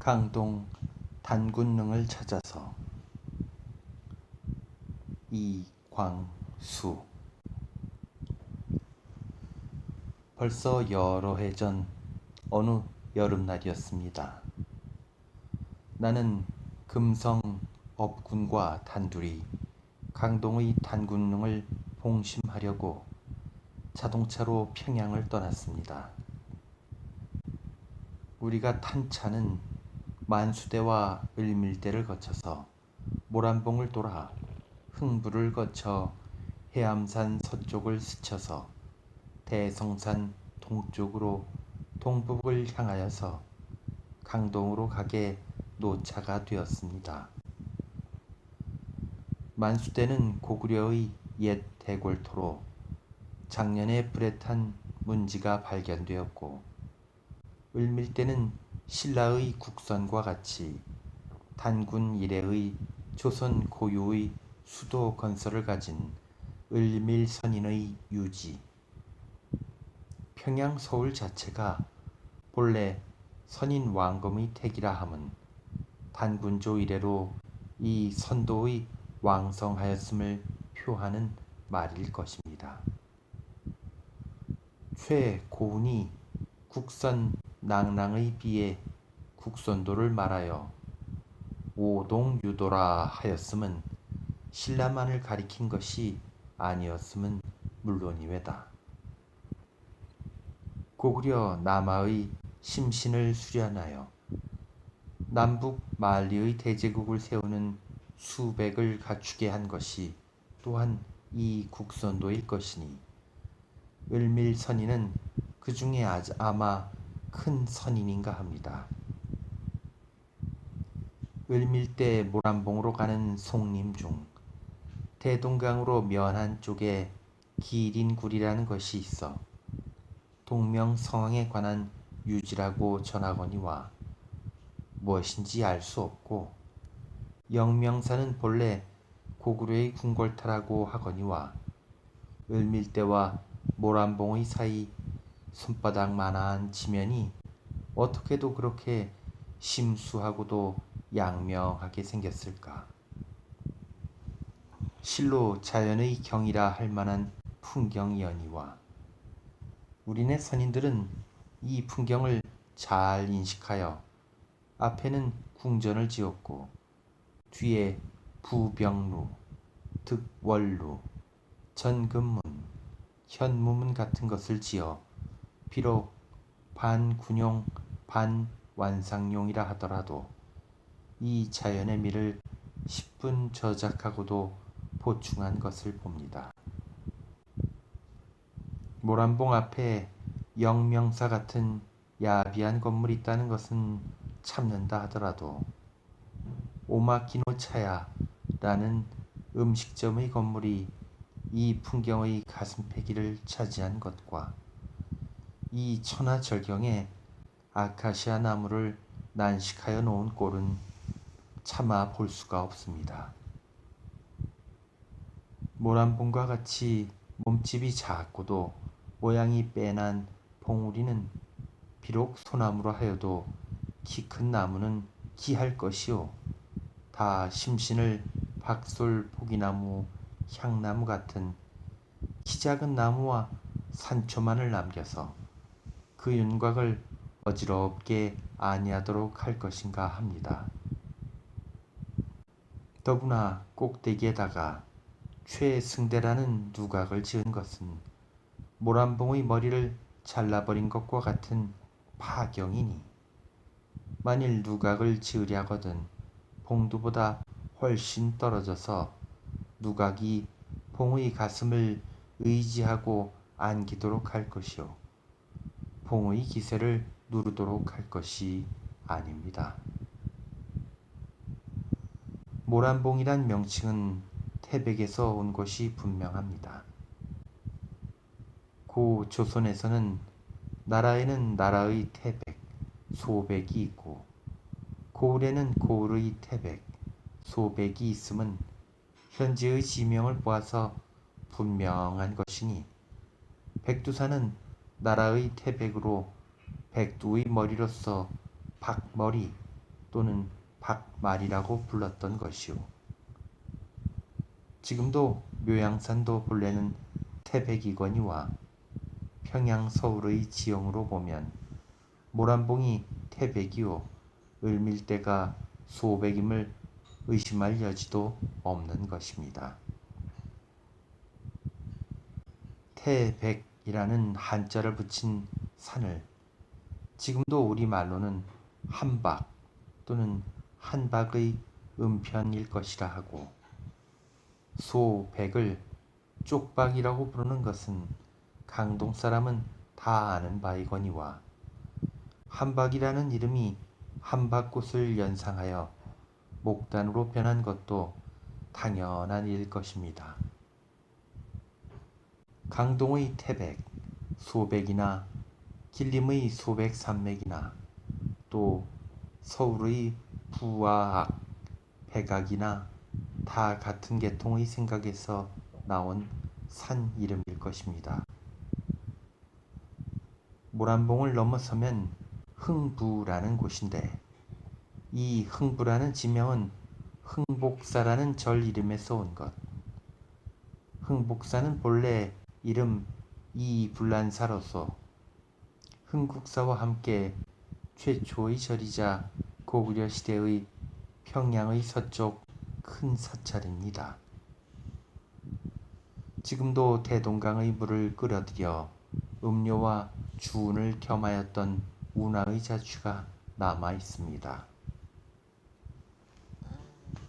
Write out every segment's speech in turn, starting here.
강동 단군릉을 찾아서. 이광수. 벌써 여러 해 전 어느 여름날이었습니다. 나는 금성 업군과 단둘이 강동의 단군릉을 봉심하려고 자동차로 평양을 떠났습니다. 우리가 탄 차는 만수대와 을밀대를 거쳐서 모란봉을 돌아 흥부를 거쳐 해암산 서쪽을 스쳐서 대성산 동쪽으로 동북을 향하여서 강동으로 가게 노차가 되었습니다. 만수대는 고구려의 옛 대골토로 작년에 불에 탄 문지가 발견되었고, 을밀대는 신라의 국선과 같이 단군 이래의 조선 고유의 수도 건설을 가진 을밀선인의 유지. 평양 서울 자체가 본래 선인 왕검의 택이라 함은 단군조 이래로 이 선도의 왕성하였음을 표하는 말일 것입니다. 최고운이 국선 낭랑의 비에 국선도를 말하여 오동유도라 하였음은 신라만을 가리킨 것이 아니었음은 물론이외다. 고구려 남하의 심신을 수련하여 남북 만리의 대제국을 세우는 수백을 갖추게 한 것이 또한 이 국선도일 것이니, 을밀선인은 그 중에 아마 큰 선인인가 합니다. 을밀대 모란봉으로 가는 송림 중 대동강으로 면한 쪽에 기린굴이라는 것이 있어 동명성왕에 관한 유지라고 전하거니와 무엇인지 알 수 없고, 영명사는 본래 고구려의 궁궐타라고 하거니와 을밀대와 모란봉의 사이 손바닥만한 지면이 어떻게도 그렇게 심수하고도 양명하게 생겼을까. 실로 자연의 경이라 할 만한 풍경이여니와 우리네 선인들은 이 풍경을 잘 인식하여 앞에는 궁전을 지었고 뒤에 부병루, 득월루, 전금문, 현무문 같은 것을 지어 비록 반군용 반완상용이라 하더라도 이 자연의 미를 10분 저작하고도 보충한 것을 봅니다. 모란봉 앞에 영명사 같은 야비한 건물이 있다는 것은 참는다 하더라도 오마키노차야라는 음식점의 건물이 이 풍경의 가슴패기를 차지한 것과 이 천하절경에 아카시아 나무를 난식하여 놓은 꼴은 차마 볼 수가 없습니다. 모란봉과 같이 몸집이 작고도 모양이 빼난 봉우리는 비록 소나무로 하여도 키 큰 나무는 기할 것이요, 다 심신을 박솔 포기나무, 향나무 같은 키 작은 나무와 산초만을 남겨서 그 윤곽을 어지럽게 아니하도록 할 것인가 합니다. 더구나 꼭대기에다가 최승대라는 누각을 지은 것은 모란봉의 머리를 잘라버린 것과 같은 파경이니, 만일 누각을 지으랴거든 봉두보다 훨씬 떨어져서 누각이 봉의 가슴을 의지하고 안기도록 할 것이요, 봉의 기세를 누르도록 할 것이 아닙니다. 모란봉이란 명칭은 태백에서 온 것이 분명합니다. 고 조선에서는 나라에는 나라의 태백, 소백이 있고 고을에는 고을의 태백, 소백이 있음은 현재의 지명을 보아서 분명한 것이니, 백두산은 나라의 태백으로 백두의 머리로서 박머리, 또는 박말이라고 불렀던 것이오. 지금도 묘양산도 본래는 태백이거니와 평양 서울의 지형으로 보면 모란봉이 태백이요 을밀대가 소백임을 의심할 여지도 없는 것입니다. 태백이라는 한자를 붙인 산을 지금도 우리말로는 한박 또는 한박의 음편일 것이라 하고, 소백을 쪽박이라고 부르는 것은 강동 사람은 다 아는 바이거니와 한박이라는 이름이 한박꽃을 연상하여 목단으로 변한 것도 당연한 일일 것입니다. 강동의 태백, 소백이나 길림의 소백산맥이나 또 서울의 부와악, 백악이나 다 같은 계통의 생각에서 나온 산 이름일 것입니다. 모란봉을 넘어서면 흥부라는 곳인데, 이 흥부라는 지명은 흥복사라는 절 이름에서 온 것. 흥복사는 본래 이름 이불란사로서 흥국사와 함께 최초의 절이자 고구려 시대의 평양의 서쪽 큰 사찰입니다. 지금도 대동강의 물을 끌어들여 음료와 주운을 겸하였던 운하의 자취가 남아 있습니다.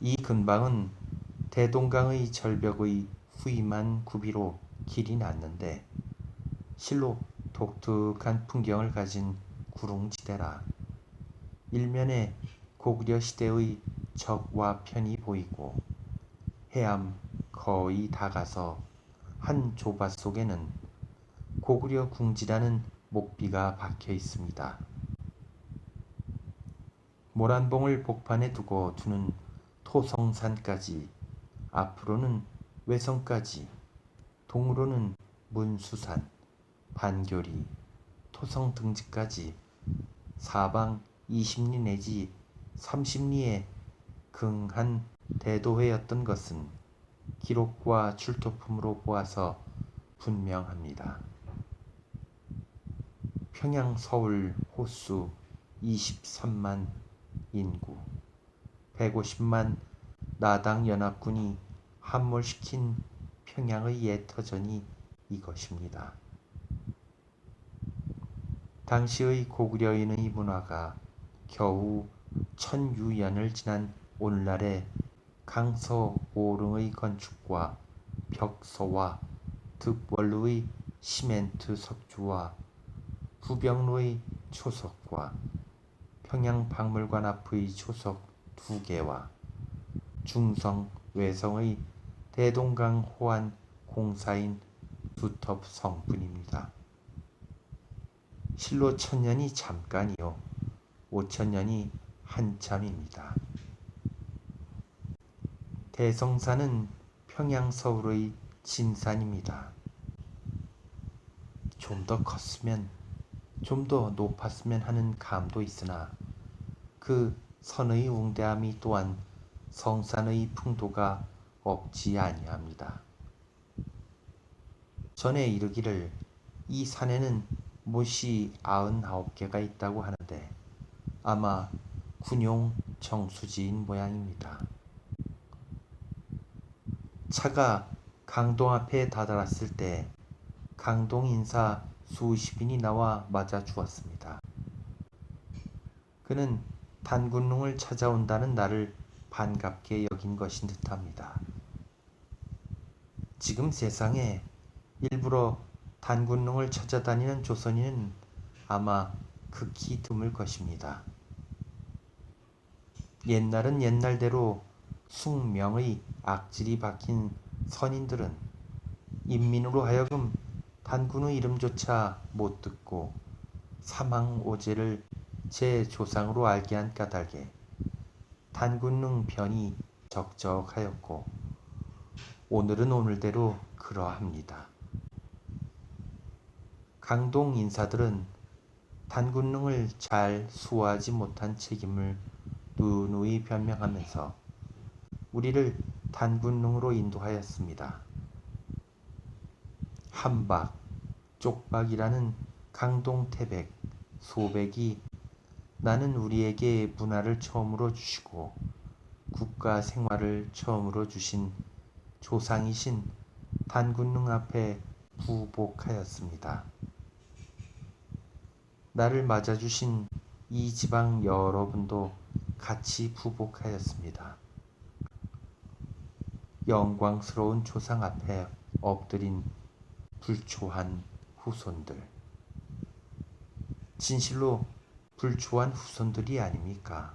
이 근방은 대동강의 절벽의 후임한 구비로 길이 났는데 실로 독특한 풍경을 가진 구릉지대라 일면에 고구려 시대의 적와 편이 보이고 해암 거의 다 가서 한 조밭 속에는 고구려 궁지라는 목비가 박혀 있습니다. 모란봉을 복판에 두고 두는 토성산까지, 앞으로는 외성까지, 동으로는 문수산, 반교리, 토성 등지까지 사방 20리 내지 30리에 긍한 대도회였던 것은 기록과 출토품으로 보아서 분명합니다. 평양 서울 호수 23만 인구, 150만 나당 연합군이 함몰시킨 평양의 옛 터전이 이것입니다. 당시의 고구려인의 문화가 겨우 1000유년을 지난 오늘날의 강서 오릉의 건축과 벽서와 득월루의 시멘트 석주와 부병루의 초석과 평양박물관 앞의 초석 2개와 중성 외성의 대동강 호안 공사인 두텁 성뿐입니다. 실로 1000년이 잠깐이요 5000년이 한참입니다. 대성산은 평양 서울의 진산입니다. 좀 더 컸으면, 좀 더 높았으면 하는 감도 있으나 그 선의 웅대함이 또한 성산의 풍도가 없지 아니합니다. 전에 이르기를 이 산에는 못이 99개가 있다고 하는데 아마 군용 정수지인 모양입니다. 차가 강동 앞에 다다랐을 때 강동 인사 수십인이 나와 맞아 주었습니다. 그는 단군릉을 찾아온다는 나를 반갑게 여긴 것인 듯합니다. 지금 세상에 일부러 단군릉을 찾아다니는 조선인은 아마 극히 드물 것입니다. 옛날은 옛날대로 숙명의 악질이 박힌 선인들은 인민으로 하여금 단군의 이름조차 못 듣고 사망오제를 제 조상으로 알게 한 까닭에 단군릉 변이 적적하였고 오늘은 오늘대로 그러합니다. 강동 인사들은 단군릉을 잘 수호하지 못한 책임을 누누이 변명하면서 우리를 단군능으로 인도하였습니다. 한박, 쪽박이라는 강동태백, 소백이 나는 우리에게 문화를 처음으로 주시고 국가 생활을 처음으로 주신 조상이신 단군능 앞에 부복하였습니다. 나를 맞아주신 이 지방 여러분도 같이 부복하였습니다. 영광스러운 조상 앞에 엎드린 불초한 후손들. 진실로 불초한 후손들이 아닙니까?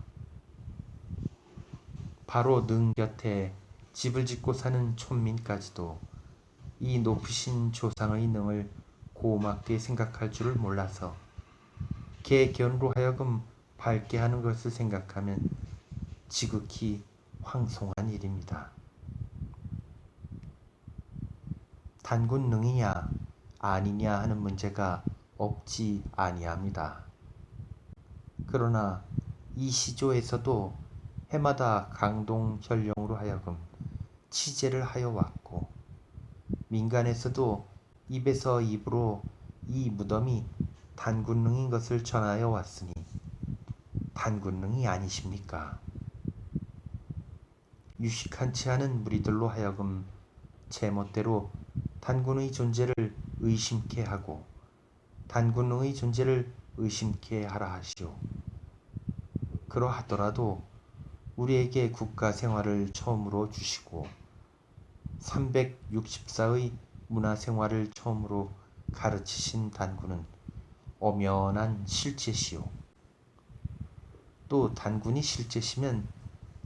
바로 능 곁에 집을 짓고 사는 촌민까지도 이 높으신 조상의 능을 고맙게 생각할 줄을 몰라서 개견으로 하여금 밝게 하는 것을 생각하면 지극히 황송한 일입니다. 단군 능이냐 아니냐 하는 문제가 없지 아니합니다. 그러나 이 시조에서도 해마다 강동현령으로 하여금 치제를 하여 왔고 민간에서도 입에서 입으로 이 무덤이 단군능인 것을 전하여 왔으니 단군능이 아니십니까? 유식한치 않은 무리들로 하여금 제멋대로 단군의 존재를 의심케 하고 단군능의 존재를 의심케 하라 하시오. 그러하더라도 우리에게 국가 생활을 처음으로 주시고 364의 문화 생활을 처음으로 가르치신 단군은 엄연한 실제시오. 또 단군이 실제시면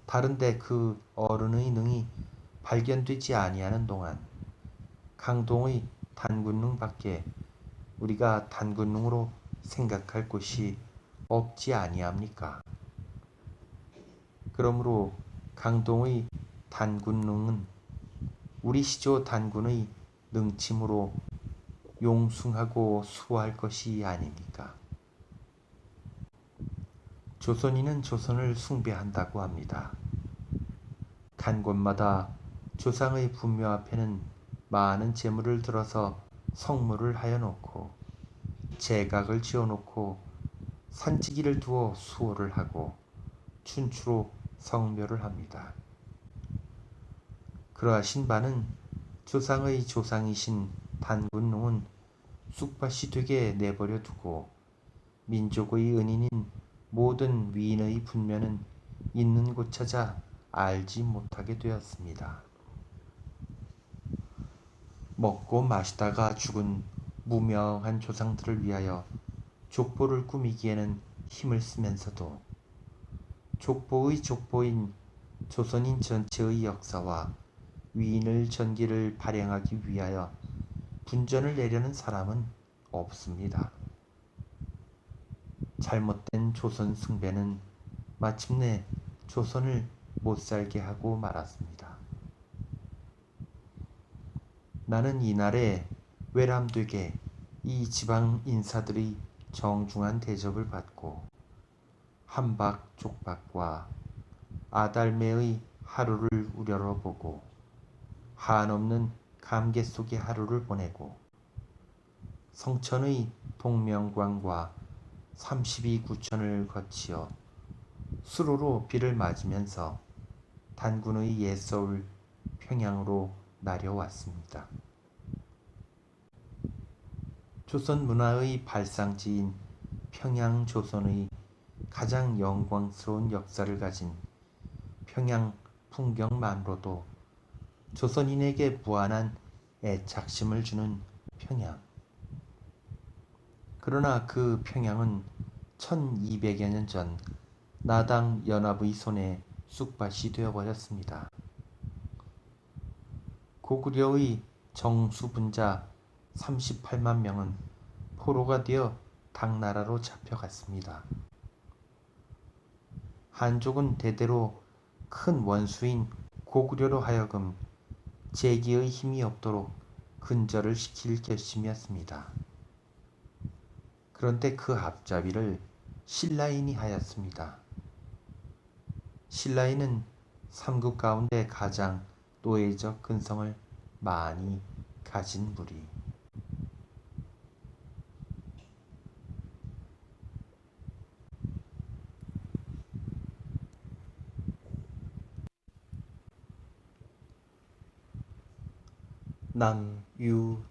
다른데 그 어른의 능이 발견되지 아니하는 동안 강동의 단군능 밖에 우리가 단군능으로 생각할 곳이 없지 아니합니까? 그러므로 강동의 단군능은 우리 시조 단군의 능침으로 용숭하고 수호할 것이 아닙니까? 조선인은 조선을 숭배한다고 합니다. 간 곳마다 조상의 분묘 앞에는 많은 재물을 들어서 성물을 하여 놓고 제각을 지어 놓고 산지기를 두어 수호를 하고 춘추로 성묘를 합니다. 그러하신 바는 조상의 조상이신 단군능은 쑥밭이 되게 내버려 두고 민족의 은인인 모든 위인의 분묘는 있는 곳 찾아 알지 못하게 되었습니다. 먹고 마시다가 죽은 무명한 조상들을 위하여 족보를 꾸미기에는 힘을 쓰면서도 족보의 족보인 조선인 전체의 역사와 위인을 전기를 발행하기 위하여 분전을 내려는 사람은 없습니다. 잘못된 조선 숭배는 마침내 조선을 못살게 하고 말았습니다. 나는 이날에 외람되게 이 지방 인사들의 정중한 대접을 받고 한박 족박과 아달매의 하루를 우러러보고 한없는 감개 속의 하루를 보내고 성천의 동명관과 32구천을 거치어 수로로 비를 맞으면서 단군의 옛서울 평양으로 나려왔습니다. 조선 문화의 발상지인 평양 조선의 가장 영광스러운 역사를 가진 평양 풍경만으로도 조선인에게 무한한 애착심을 주는 평양. 그러나 그 평양은 1200여 년 전 나당 연합의 손에 쑥밭이 되어버렸습니다. 고구려의 정수분자 38만 명은 포로가 되어 당나라로 잡혀갔습니다. 한족은 대대로 큰 원수인 고구려로 하여금 재기의 힘이 없도록 근절을 시킬 결심이었습니다. 그런데 그 앞잡이를 신라인이 하였습니다. 신라에는 삼국 가운데 가장 노예적 근성을 많이 가진 무리. 남유잡기.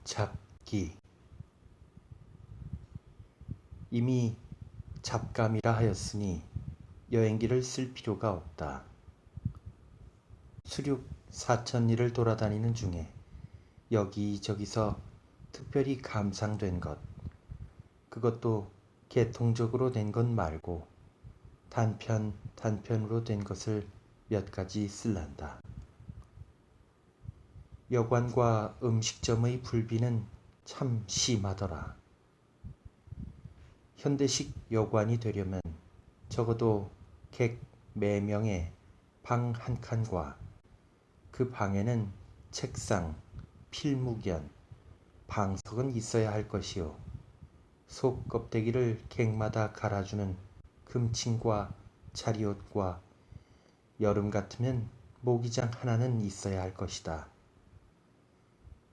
이미 잡감이라 하였으니 여행기를 쓸 필요가 없다. 수륙 4,000리를 돌아다니는 중에 여기저기서 특별히 감상된 것, 그것도 계통적으로 된 것 말고 단편으로 된 것을 몇 가지 쓸란다. 여관과 음식점의 불비는 참 심하더라. 현대식 여관이 되려면 적어도 객 4명에 방 한 칸과 그 방에는 책상, 필무견, 방석은 있어야 할 것이요. 속 껍데기를 객마다 갈아주는 금침과 자리옷과 여름 같으면 모기장 하나는 있어야 할 것이다.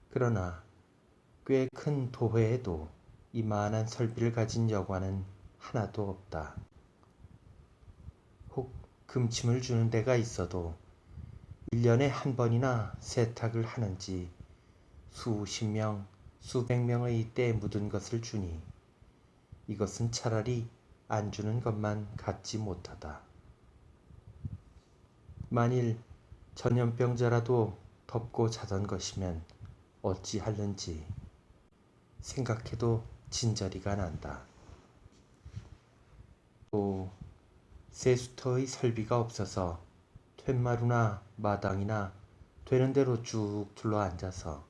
그러나 꽤 큰 도회에도 이만한 설비를 가진 여관은 하나도 없다. 혹 금침을 주는 데가 있어도 1년에 한 번이나 세탁을 하는지 수십 명, 수백 명의 때 묻은 것을 주니 이것은 차라리 안 주는 것만 같지 못하다. 만일 전염병자라도 덮고 자던 것이면 어찌할는지 생각해도 진저리가 난다. 또 세수터의 설비가 없어서 툇마루나 마당이나 되는 대로 쭉 둘러앉아서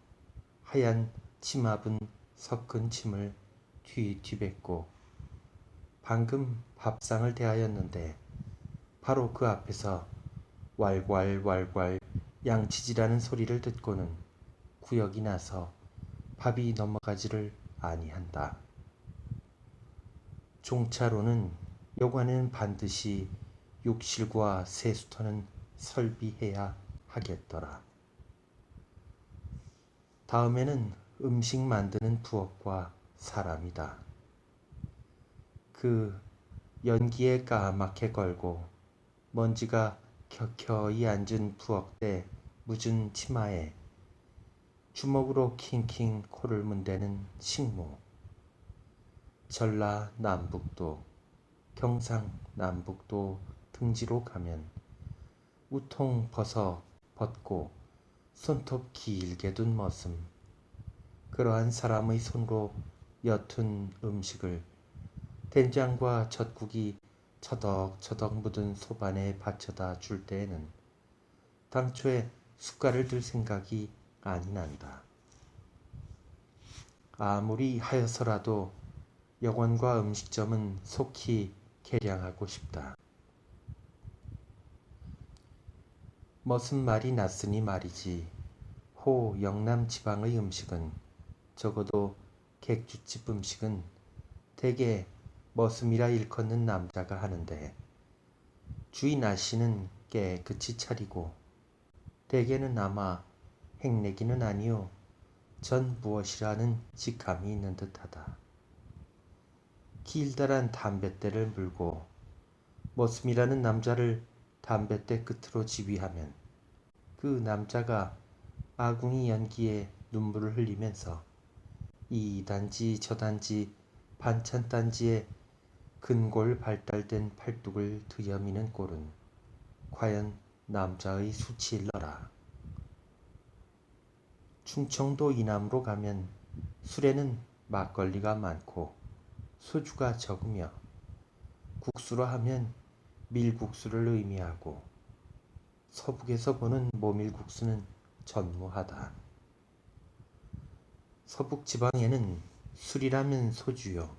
하얀 치마분 섞은 침을 뒤집고 방금 밥상을 대하였는데 바로 그 앞에서 왈괄왈괄 양치질하는 소리를 듣고는 구역이 나서 밥이 넘어가지를 아니한다. 종차로는 여관에는 반드시 욕실과 세수터는 설비해야 하겠더라. 다음에는 음식 만드는 부엌과 사람이다. 그 연기에 까맣게 걸고 먼지가 켜켜이 앉은 부엌대 묻은 치마에 주먹으로 킹킹 코를 문대는 식모. 전라남북도, 경상남북도 등지로 가면 우통 벗고 손톱 길게 둔 머슴, 그러한 사람의 손으로 옅은 음식을 된장과 젖국이 처덕처덕 묻은 소반에 받쳐다 줄 때에는 당초에 숟갈을 들 생각이 아니 난다. 아무리 하여서라도 여관과 음식점은 속히 개량하고 싶다. 머슴 말이 났으니 말이지, 호 영남 지방의 음식은, 적어도 객주집 음식은 대개 머슴이라 일컫는 남자가 하는데 주인 아씨는 깨끗이 차리고 대개는 아마 행내기는 아니요 전 무엇이라는 직함이 있는 듯하다. 길다란 담뱃대를 물고 머슴이라는 남자를 담뱃대 끝으로 지휘하면 그 남자가 아궁이 연기에 눈물을 흘리면서 이 단지 저 단지 반찬 단지에 근골 발달된 팔뚝을 들여미는 꼴은 과연 남자의 수치일러라. 충청도 이남으로 가면 술에는 막걸리가 많고 소주가 적으며 국수로 하면 밀국수를 의미하고 서북에서 보는 모밀국수는 전무하다. 서북 지방에는 술이라면 소주요,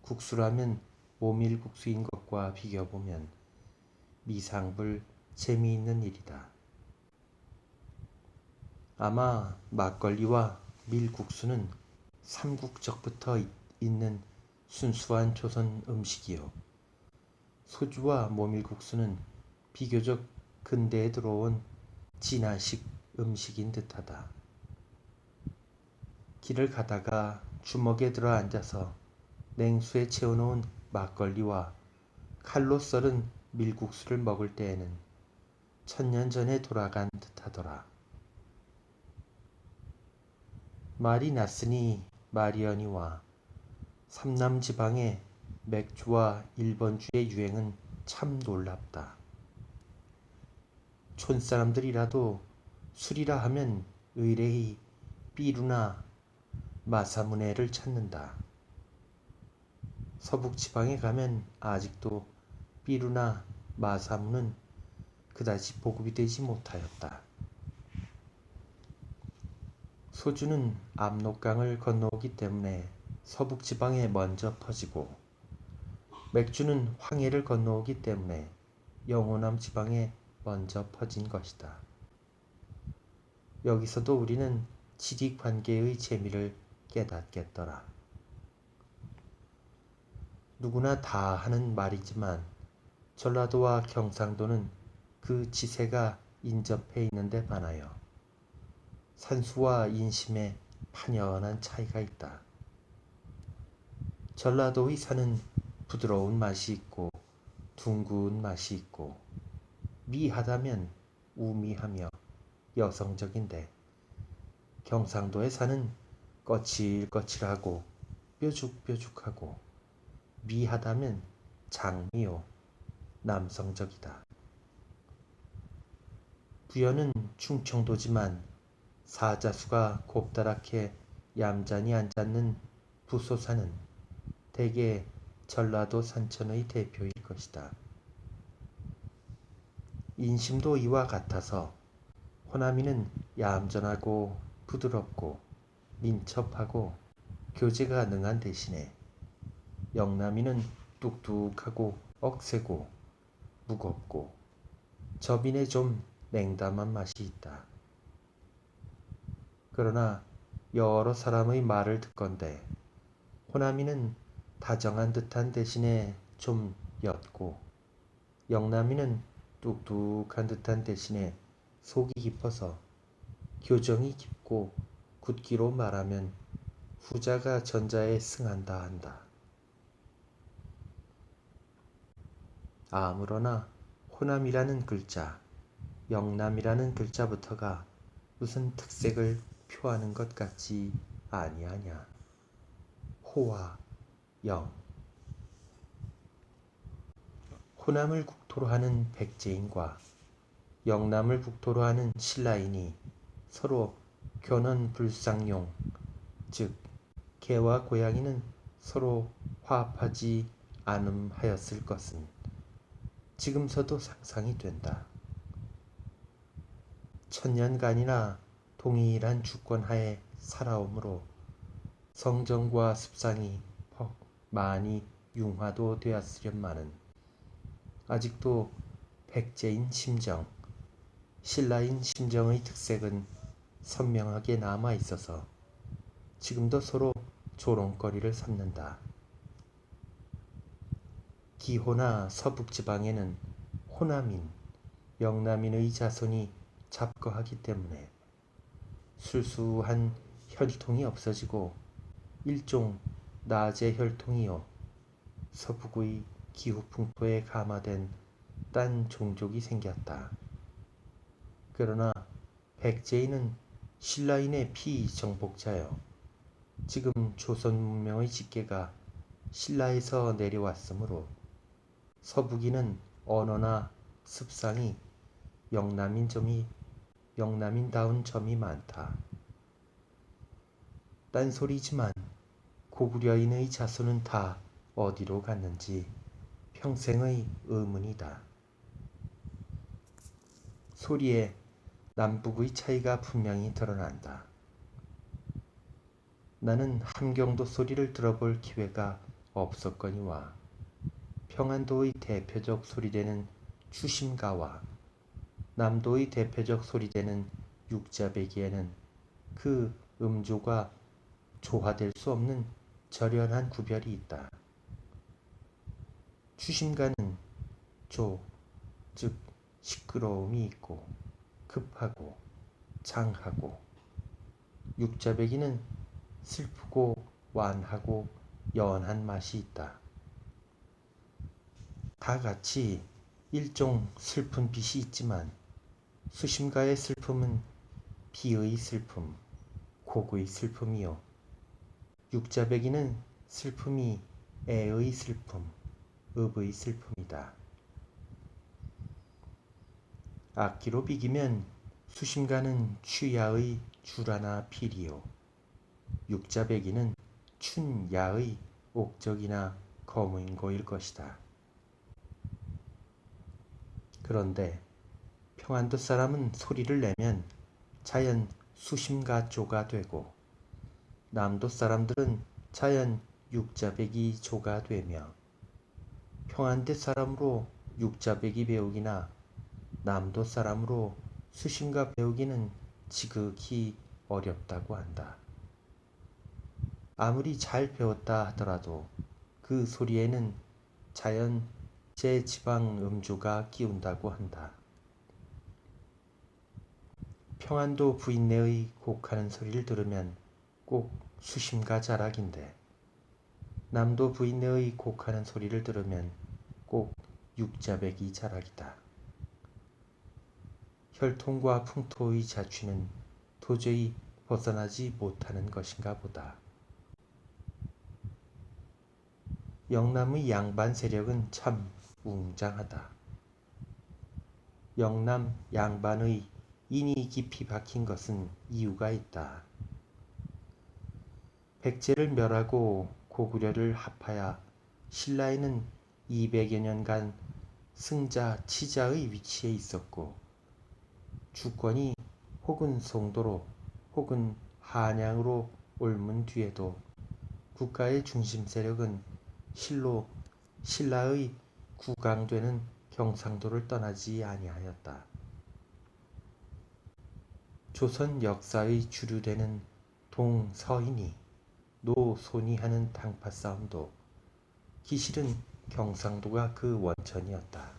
국수라면 모밀국수인 것과 비교보면 미상불 재미있는 일이다. 아마 막걸리와 밀국수는 삼국적부터 있는 순수한 조선 음식이요, 소주와 모밀국수는 비교적 근대에 들어온 진화식 음식인 듯하다. 길을 가다가 주먹에 들어 앉아서 냉수에 채워놓은 막걸리와 칼로 썰은 밀국수를 먹을 때에는 1000년 전에 돌아간 듯하더라. 말이 났으니 말이여니와 삼남지방의 맥주와 일본주의 유행은 참 놀랍다. 촌사람들이라도 술이라 하면 의뢰히 삐루나 마사무네를 찾는다. 서북지방에 가면 아직도 삐루나 마사무는 그다지 보급이 되지 못하였다. 소주는 압록강을 건너오기 때문에 서북지방에 먼저 퍼지고, 맥주는 황해를 건너오기 때문에 영호남 지방에 먼저 퍼진 것이다. 여기서도 우리는 지리관계의 재미를 깨닫겠더라. 누구나 다 하는 말이지만 전라도와 경상도는 그 지세가 인접해 있는 데 반하여 산수와 인심에 판연한 차이가 있다. 전라도의 산은 부드러운 맛이 있고 둥근 맛이 있고 미하다면 우미하며 여성적인데, 경상도의 산은 거칠거칠하고 뾰족뾰족하고 미하다면 장미요 남성적이다. 부여는 충청도지만 사자수가 곱다랗게 얌전히 앉았는 부소산은 대개 전라도 산천의 대표일 것이다. 인심도 이와 같아서 호남이는 얌전하고 부드럽고 민첩하고 교제가 능한 대신에 영남이는 뚝뚝하고 억세고 무겁고 저빈에 좀 냉담한 맛이 있다. 그러나 여러 사람의 말을 듣건대 호남이는 다정한 듯한 대신에 좀 옅고, 영남이는 뚝뚝한 듯한 대신에 속이 깊어서 교정이 깊고 굳기로 말하면 후자가 전자에 승한다 한다. 아무러나 호남이라는 글자, 영남이라는 글자부터가 무슨 특색을 표하는 것 같지 아니하냐. 호와 영. 호남을 국토로 하는 백제인과 영남을 국토로 하는 신라인이 서로 견언불상용, 즉 개와 고양이는 서로 화합하지 않음하였을 것은 지금서도 상상이 된다. 1000년간이나 동일한 주권하에 살아오므로 성정과 습상이 많이 융화도 되었으련마는 아직도 백제인 심정, 신라인 심정의 특색은 선명하게 남아 있어서 지금도 서로 조롱거리를 삼는다. 기호나 서북지방에는 호남인, 영남인의 자손이 잡거하기 때문에 술수한 혈통이 없어지고 일종 낮의 혈통이요 서북의 기후풍토에 감화된 딴 종족이 생겼다. 그러나 백제인은 신라인의 피정복자여 지금 조선 문명의 집계가 신라에서 내려왔으므로 서북인은 언어나 습상이 영남인다운 점이 많다. 딴소리지만 고구려인의 자손은 다 어디로 갔는지 평생의 의문이다. 소리에 남북의 차이가 분명히 드러난다. 나는 함경도 소리를 들어볼 기회가 없었거니와 평안도의 대표적 소리되는 추심가와 남도의 대표적 소리되는 육자배기에는 그 음조가 조화될 수 없는 절연한 구별이 있다. 추심가는 조, 즉 시끄러움이 있고 급하고 장하고, 육자배기는 슬프고 완하고 연한 맛이 있다. 다 같이 일종 슬픈 빛이 있지만 수심가의 슬픔은 비의 슬픔, 곡의 슬픔이요, 육자배기는 슬픔이 애의 슬픔, 읍의 슬픔이다. 악기로 비기면 수심가는 취야의 주라나 필이요, 육자배기는 춘야의 옥적이나 거무인고일 것이다. 그런데 평안도 사람은 소리를 내면 자연 수심가조가 되고, 남도 사람들은 자연 육자배기조가 되며, 평안대 사람으로 육자배기 배우기나 남도 사람으로 수심가 배우기는 지극히 어렵다고 한다. 아무리 잘 배웠다 하더라도 그 소리에는 자연 제지방 음조가 끼운다고 한다. 평안도 부인네의 곡하는 소리를 들으면 꼭 수심가 자락인데, 남도 부인네의 곡하는 소리를 들으면 꼭 육자배기 자락이다. 혈통과 풍토의 자취는 도저히 벗어나지 못하는 것인가 보다. 영남의 양반 세력은 참 웅장하다. 영남 양반의 인이 깊이 박힌 것은 이유가 있다. 백제를 멸하고 고구려를 합하여 신라에는 200여 년간 승자, 치자의 위치에 있었고, 주권이 혹은 송도로 혹은 한양으로 옮은 뒤에도 국가의 중심 세력은 실로 신라의 국왕되는 경상도를 떠나지 아니하였다. 조선 역사의 주류되는 동서인이 노손이 하는 당파 싸움도 기실은 경상도가 그 원천이었다.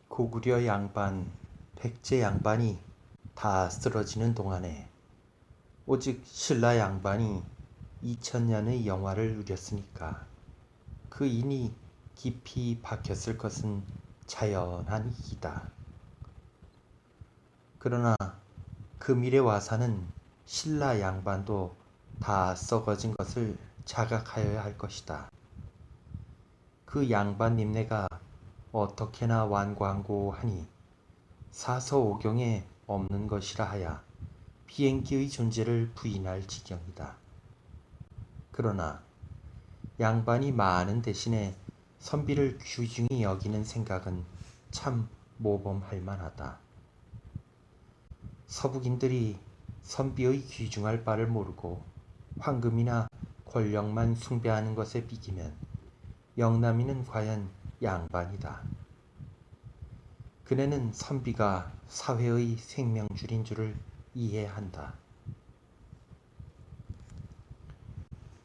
고구려 양반, 백제 양반이 다 쓰러지는 동안에 오직 신라 양반이 2000년의 영화를 누렸으니까 그 인이 깊이 박혔을 것은 자연한 이기다. 그러나 금일의 와사는 신라 양반도 다 썩어진 것을 자각하여야 할 것이다. 그 양반님네가 어떻게나 완광고하니 사서오경에 없는 것이라 하여 비행기의 존재를 부인할 지경이다. 그러나 양반이 많은 대신에 선비를 귀중히 여기는 생각은 참 모범할 만하다. 서북인들이 선비의 귀중할 바를 모르고 황금이나 권력만 숭배하는 것에 비기면 영남이는 과연 양반이다. 그네는 선비가 사회의 생명줄인 줄을 이해한다.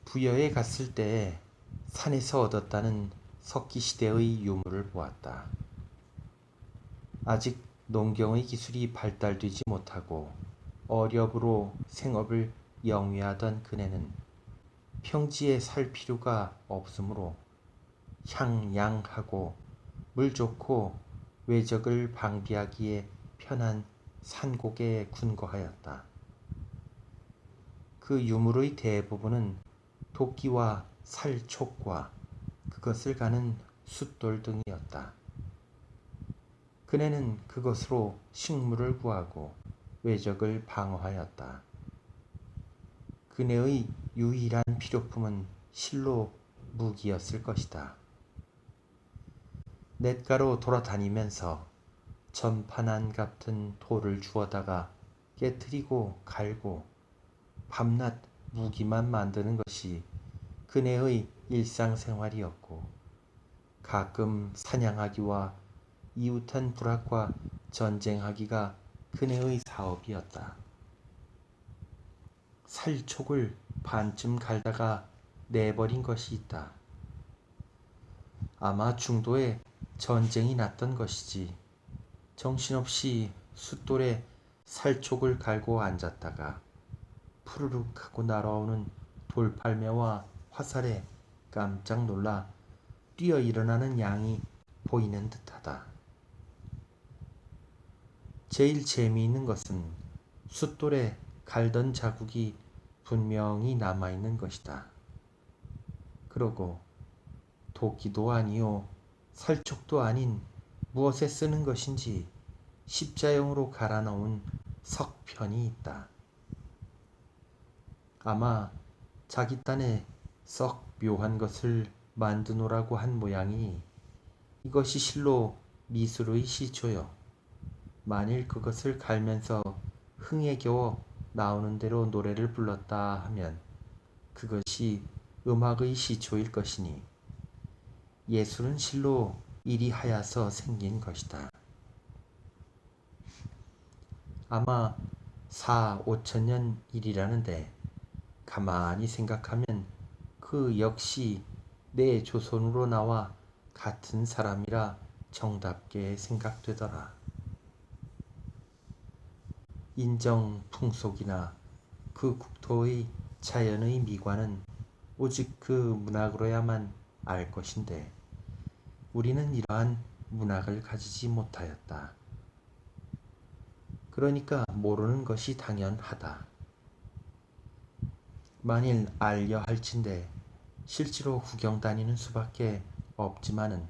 부여에 갔을 때에 산에서 얻었다는 석기시대의 유물을 보았다. 아직 농경의 기술이 발달되지 못하고 어렵으로 생업을 영위하던 그네는 평지에 살 필요가 없으므로 향양하고 물 좋고 외적을 방비하기에 편한 산곡에 군거하였다. 그 유물의 대부분은 도끼와 살촉과 그것을 가는 숫돌 등이었다. 그네는 그것으로 식물을 구하고 외적을 방어하였다. 그네의 유일한 필요품은 실로 무기였을 것이다. 냇가로 돌아다니면서 전파난 같은 돌을 주워다가 깨트리고 갈고 밤낮 무기만 만드는 것이 그네의 일상생활이었고, 가끔 사냥하기와 이웃한 부락과 전쟁하기가 그네의 사업이었다. 살촉을 반쯤 갈다가 내버린 것이 있다. 아마 중도에 전쟁이 났던 것이지. 정신없이 숫돌에 살촉을 갈고 앉았다가 푸르륵 하고 날아오는 돌팔매와 화살에 깜짝 놀라 뛰어 일어나는 양이 보이는 듯하다. 제일 재미있는 것은 숫돌에 갈던 자국이 분명히 남아있는 것이다. 그러고 도끼도 아니요 살촉도 아닌 무엇에 쓰는 것인지 십자형으로 갈아 넣은 석편이 있다. 아마 자기 딴에 썩 묘한 것을 만드노라고 한 모양이니 이것이 실로 미술의 시초요. 만일 그것을 갈면서 흥에 겨워 나오는 대로 노래를 불렀다 하면 그것이 음악의 시초일 것이니 예술은 실로 이리 하여서 생긴 것이다. 아마 4, 5천년 일이라는데 가만히 생각하면 그 역시 내 조선으로 나와 같은 사람이라 정답게 생각되더라. 인정 풍속이나 그 국토의 자연의 미관은 오직 그 문학으로야만 알 것인데 우리는 이러한 문학을 가지지 못하였다. 그러니까 모르는 것이 당연하다. 만일 알려 할진대 실제로 구경 다니는 수밖에 없지만은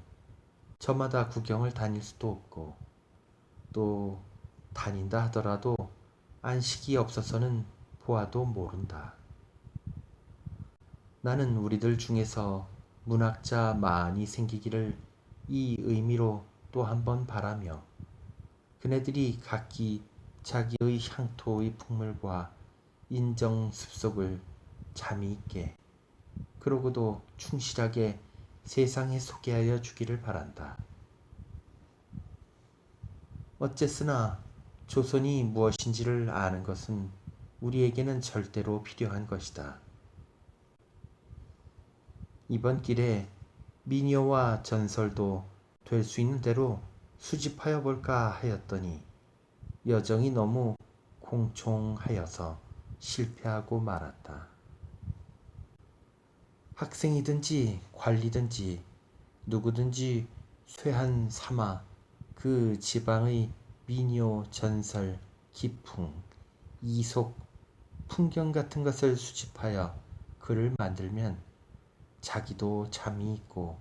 저마다 구경을 다닐 수도 없고 또 다닌다 하더라도 안식이 없어서는 보아도 모른다. 나는 우리들 중에서 문학자 많이 생기기를 이 의미로 또 한 번 바라며 그네들이 각기 자기의 향토의 풍물과 인정 습속을 잠이 있게 그러고도 충실하게 세상에 소개하여 주기를 바란다. 어쨌으나 조선이 무엇인지를 아는 것은 우리에게는 절대로 필요한 것이다. 이번 길에 민요와 전설도 될 수 있는 대로 수집하여 볼까 하였더니 여정이 너무 공총하여서 실패하고 말았다. 학생이든지 관리든지 누구든지 쇠한 삼아 그 지방의 민요, 전설, 기풍, 이속, 풍경 같은 것을 수집하여 글을 만들면 자기도 잠이 있고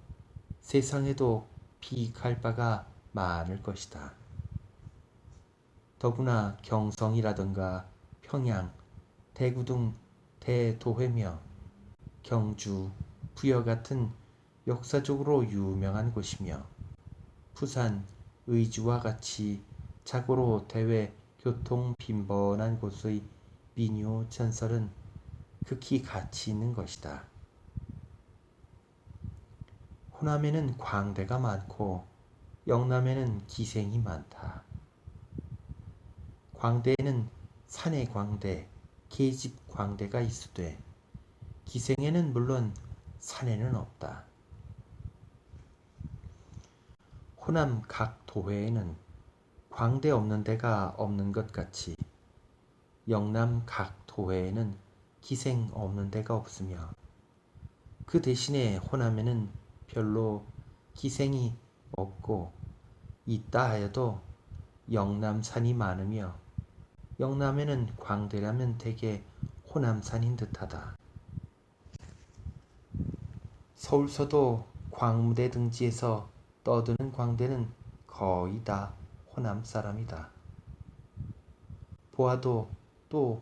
세상에도 비익할 바가 많을 것이다. 더구나 경성이라든가 평양, 대구 등 대도회며 경주, 부여 같은 역사적으로 유명한 곳이며 부산, 의주와 같이 자고로 대외 교통 빈번한 곳의 민요, 전설은 극히 가치 있는 것이다. 호남에는 광대가 많고 영남에는 기생이 많다. 광대에는 산의 광대, 계집 광대가 있으되 기생에는 물론 산에는 없다. 호남 각 도회에는 광대 없는 데가 없는 것 같이 영남 각 도회에는 기생 없는 데가 없으며 그 대신에 호남에는 별로 기생이 없고 있다 하여도 영남산이 많으며 영남에는 광대라면 대개 호남산인 듯하다. 서울서도 광무대 등지에서 떠드는 광대는 거의 다 호남 사람이다. 보아도 또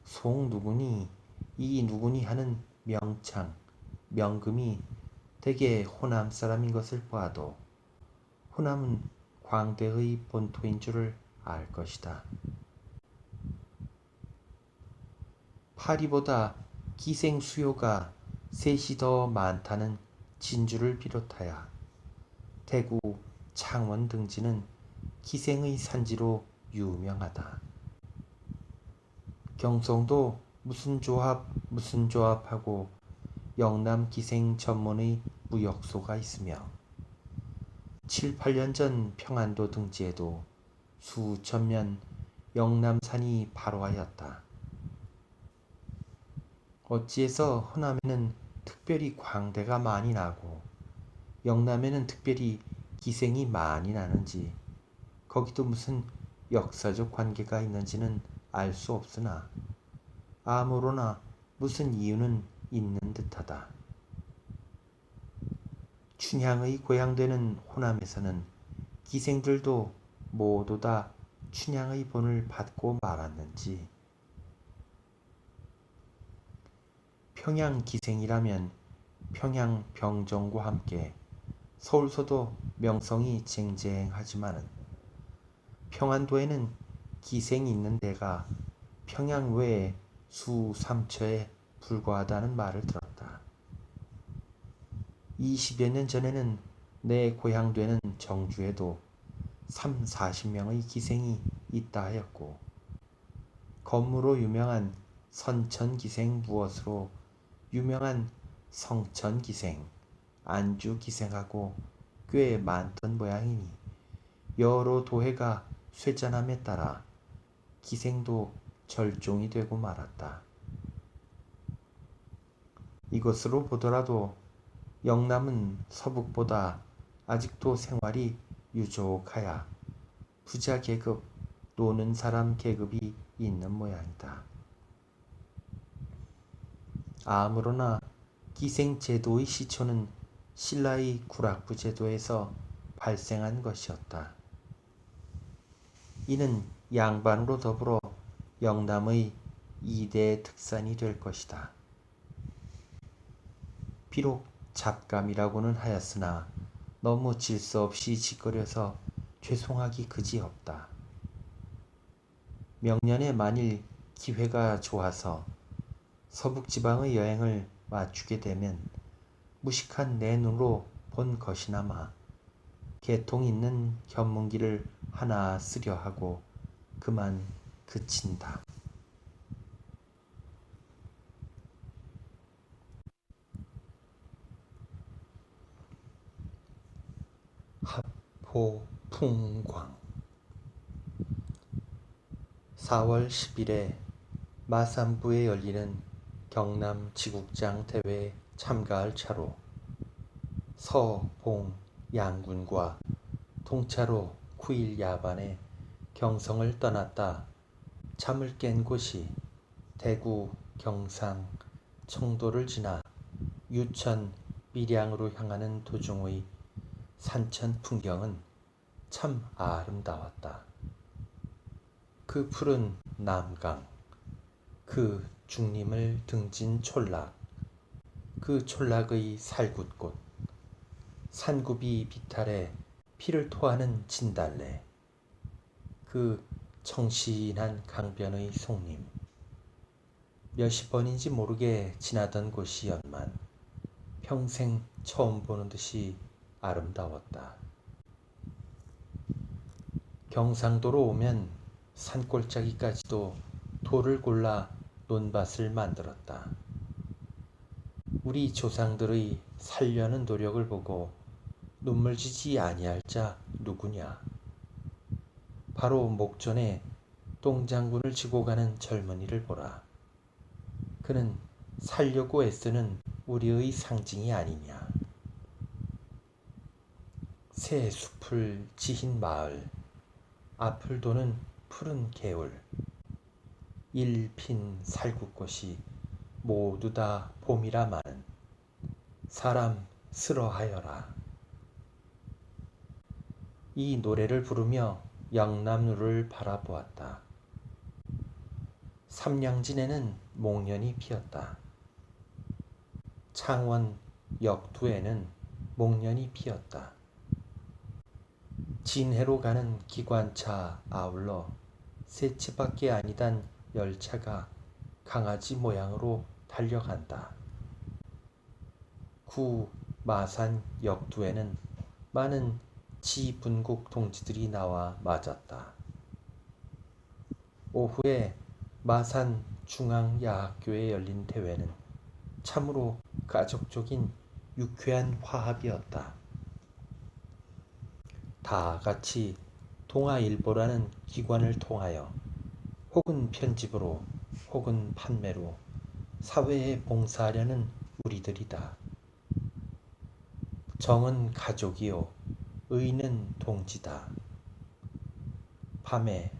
송 누구니 이 누구니 하는 명창, 명금이 대개 호남 사람인 것을 보아도 호남은 광대의 본토인 줄을 알 것이다. 파리보다 기생 수요가 셋이 더 많다는 진주를 비롯하여 대구, 창원 등지는 기생의 산지로 유명하다. 경성도 무슨 조합 하고 영남 기생 전문의 무역소가 있으며 7, 8년 전 평안도 등지에도 수천 면 영남산이 발호하였다. 어찌해서 호남에는 특별히 광대가 많이 나고 영남에는 특별히 기생이 많이 나는지, 거기도 무슨 역사적 관계가 있는지는 알 수 없으나 아무로나 무슨 이유는 있는 듯하다. 춘향의 고향되는 호남에서는 기생들도 모두 다 춘향의 본을 받고 말았는지, 평양 기생이라면 평양 병정과 함께 서울서도 명성이 쟁쟁하지만은 평안도에는 기생이 있는 데가 평양 외에 수삼처에 불과하다는 말을 들었다. 20여 년 전에는 내 고향되는 정주에도 3, 40명의 기생이 있다 하였고, 건무로 유명한 선천기생 무엇으로 유명한 성천기생, 안주기생하고 꽤 많던 모양이니 여러 도회가 쇠잔함에 따라 기생도 절종이 되고 말았다. 이것으로 보더라도 영남은 서북보다 아직도 생활이 유족하야 부자 계급, 노는 사람 계급이 있는 모양이다. 아무로나 기생제도의 시초는 신라의 구락부 제도에서 발생한 것이었다. 이는 양반으로 더불어 영남의 2대 특산이 될 것이다. 비록 잡감이라고는 하였으나 너무 질서 없이 짓거려서 죄송하기 그지없다. 명년에 만일 기회가 좋아서 서북지방의 여행을 마치게 되면 무식한 내 눈으로 본 것이나마 개통 있는 견문기를 하나 쓰려 하고 그만 그친다. 합포풍광 4월 10일에 마산부에 열리는 경남 지국장 대회에 참가할 차로 서, 봉, 양군과 동차로 9일 야반에 경성을 떠났다 잠을 깬 곳이 대구, 경상, 청도를 지나 유천, 밀양으로 향하는 도중의 산천 풍경은 참 아름다웠다. 그 푸른 남강, 그 중림을 등진 촌락, 그 촌락의 살굿꽃, 산굽이 비탈해 피를 토하는 진달래, 그 청신한 강변의 송림, 몇십 번인지 모르게 지나던 곳이었만 평생 처음 보는 듯이 아름다웠다. 경상도로 오면 산골짜기까지도 돌을 골라 논밭을 만들었다. 우리 조상들의 살려는 노력을 보고 눈물 지지 아니할 자 누구냐. 바로 목전에 똥장군을 지고 가는 젊은이를 보라. 그는 살려고 애쓰는 우리의 상징이 아니냐. 새 숲을 지힌 마을, 앞을 도는 푸른 개울, 일핀 살구꽃이 모두 다 봄이라마는 사람 쓰러하여라. 이 노래를 부르며 영남루를 바라보았다. 삼량진에는 목련이 피었다. 창원 역두에는 목련이 피었다. 진해로 가는 기관차 아울러 세 치밖에 아니단 열차가 강아지 모양으로 달려간다. 구 마산 역두에는 많은 지분국 동지들이 나와 맞았다. 오후에 마산 중앙야학교에 열린 대회는 참으로 가족적인 유쾌한 화합이었다. 다 같이 동아일보라는 기관을 통하여 혹은 편집으로 혹은 판매로 사회에 봉사하려는 우리들이다. 정은 가족이요 의는 동지다. 밤에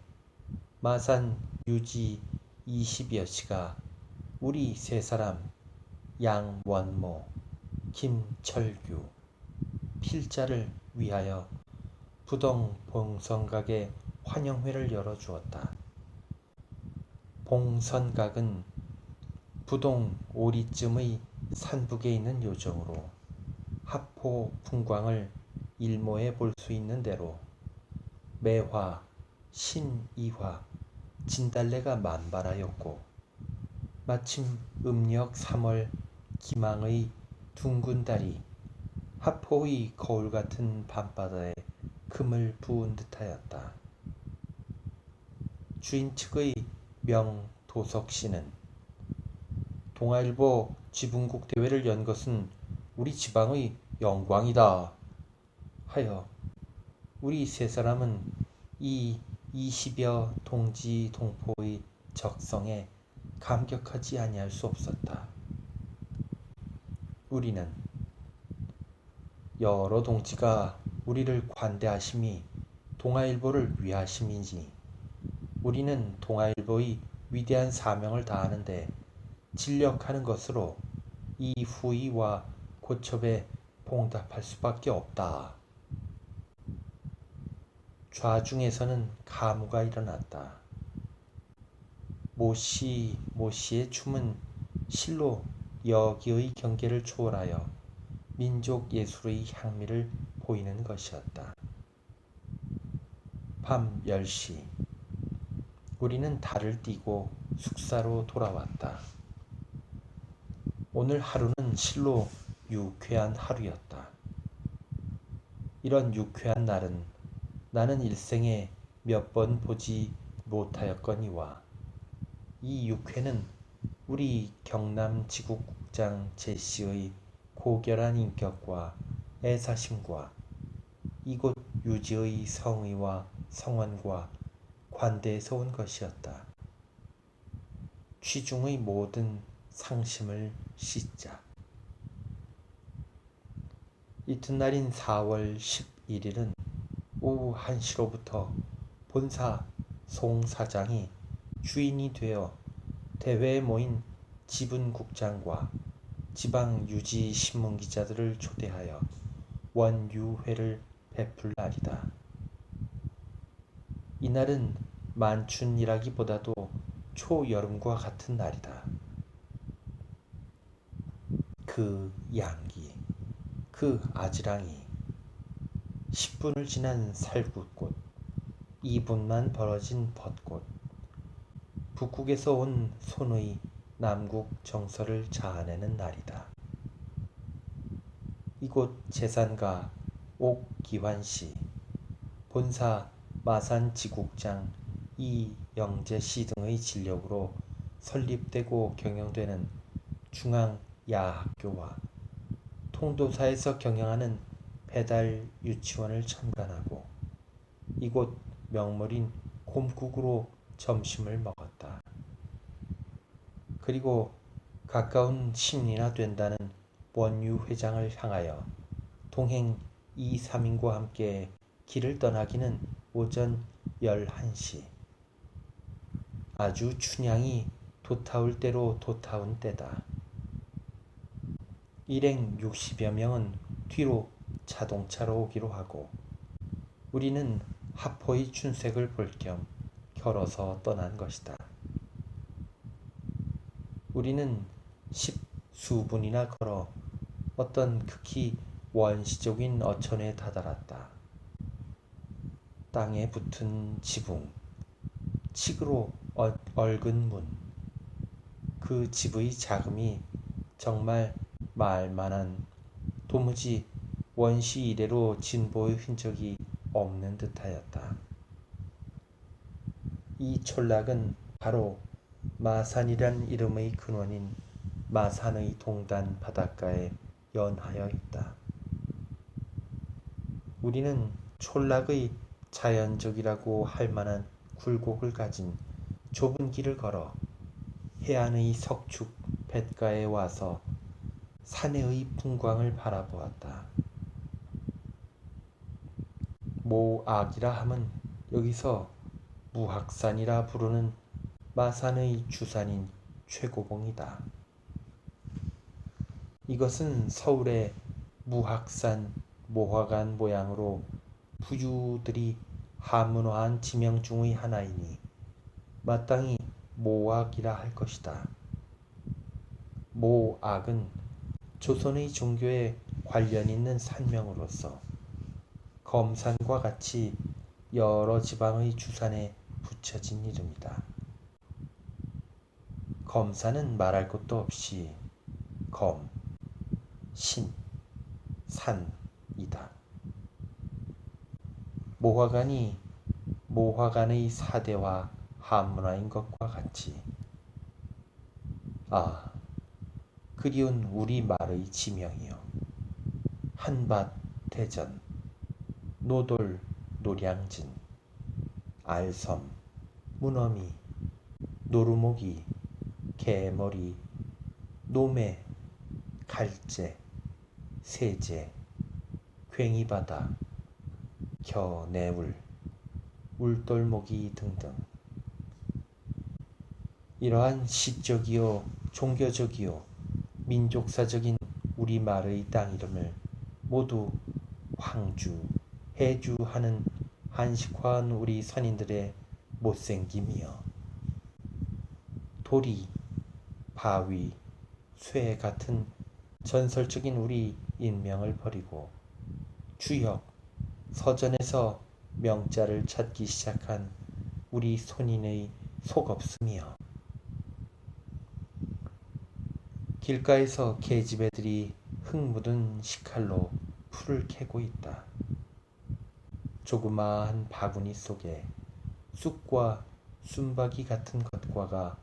마산 유지 20여씨가 우리 세 사람 양원모, 김철규, 필자를 위하여 부동 봉선각의 환영회를 열어주었다. 봉선각은 부동 오리쯤의 산북에 있는 요정으로 하포 풍광을 일모해 볼 수 있는 대로 매화, 신이화, 진달래가 만발하였고 마침 음력 3월 기망의 둥근 달이 하포의 거울 같은 밤바다에 금을 부은 듯하였다. 주인 측의 명도석씨는 동아일보 지분국 대회를 연 것은 우리 지방의 영광이다 하여 우리 세 사람은 이 20여 동지 동포의 적성에 감격하지 아니할 수 없었다. 우리는 여러 동지가 우리를 관대하심이 동아일보를 위하심이니 우리는 동아일보의 위대한 사명을 다하는데 진력하는 것으로 이 후의와 고첩에 봉답할 수밖에 없다. 좌중에서는 가무가 일어났다. 모씨의 춤은 실로 여기의 경계를 초월하여 민족 예술의 향미를 보이는 것이었다. 밤 10시 우리는 달을 띠고 숙사로 돌아왔다. 오늘 하루는 실로 유쾌한 하루였다. 이런 유쾌한 날은 나는 일생에 몇 번 보지 못하였거니와 이 유쾌는 우리 경남지국국장 제씨의 고결한 인격과 애사심과 이곳 유지의 성의와 성원과 관대에서 온 것이었다. 취중의 모든 상심을 씻자. 이튿날인 4월 11일은 오후 1시로부터 본사 송 사장이 주인이 되어 대회에 모인 지분국장과 지방 유지 신문기자들을 초대하여 원유회를 베풀 날이다. 이날은 만춘이라기보다도 초여름과 같은 날이다. 그 양기, 그 아지랑이 10분을 지난 살구꽃, 2분만 벌어진 벚꽃, 북국에서 온 손의 남국 정서를 자아내는 날이다. 이곳 재산가 옥기환씨, 본사 마산지국장 이영재씨 등의 진력으로 설립되고 경영되는 중앙야학교와 통도사에서 경영하는 배달 유치원을 참관하고 이곳 명물인 곰국으로 점심을 먹었다. 그리고 가까운 10리나 된다는 원유 회장을 향하여 동행 2, 3인과 함께 길을 떠나기는 오전 11시. 아주 춘향이 돋아올 대로 돋아온 때다. 일행 60여 명은 뒤로 자동차로 오기로 하고 우리는 하포의 춘색을 볼 겸 걸어서 떠난 것이다. 우리는 10수분이나 걸어 어떤 극히 원시적인 어촌에 다다랐다. 땅에 붙은 지붕, 칡으로 얽은 문, 그 집의 자금이 정말 말만한 도무지 원시 이래로 진보의 흔적이 없는 듯하였다. 이 촌락은 바로 마산이란 이름의 근원인 마산의 동단 바닷가에 연하여 있다. 우리는 촌락의 자연적이라고 할 만한 굴곡을 가진 좁은 길을 걸어 해안의 석축 뱃가에 와서 산해의 풍광을 바라보았다. 모악이라 함은 여기서 무학산이라 부르는 마산의 주산인 최고봉이다. 이것은 서울의 무학산 모화관 모양으로 부유들이 한문화한 지명 중의 하나이니 마땅히 모악이라 할 것이다. 모악은 조선의 종교에 관련 있는 산명으로서 검산과 같이 여러 지방의 주산에 붙여진 이름이다. 검산은 말할 것도 없이 검, 신, 산이다. 모화관이 모화관의 사대와 한문화인 것과 같이 그리운 우리 말의 지명이요. 한밭 대전, 노돌 노량진, 알섬, 문어미, 노루모기, 개머리, 노매, 갈제, 세제, 괭이바다, 겨내울, 울돌모기 등등. 이러한 시적이요 종교적이요 민족사적인 우리말의 땅 이름을 모두 황주, 해주 하는 한식화한 우리 선인들의 못생김이여 도리, 바위, 쇠 같은 전설적인 우리 인명을 버리고 주역, 서전에서 명자를 찾기 시작한 우리 손인의 속없음이여 길가에서 계집애들이 흙 묻은 식칼로 풀을 캐고 있다. 조그마한 바구니 속에 쑥과 순박이 같은 겉과가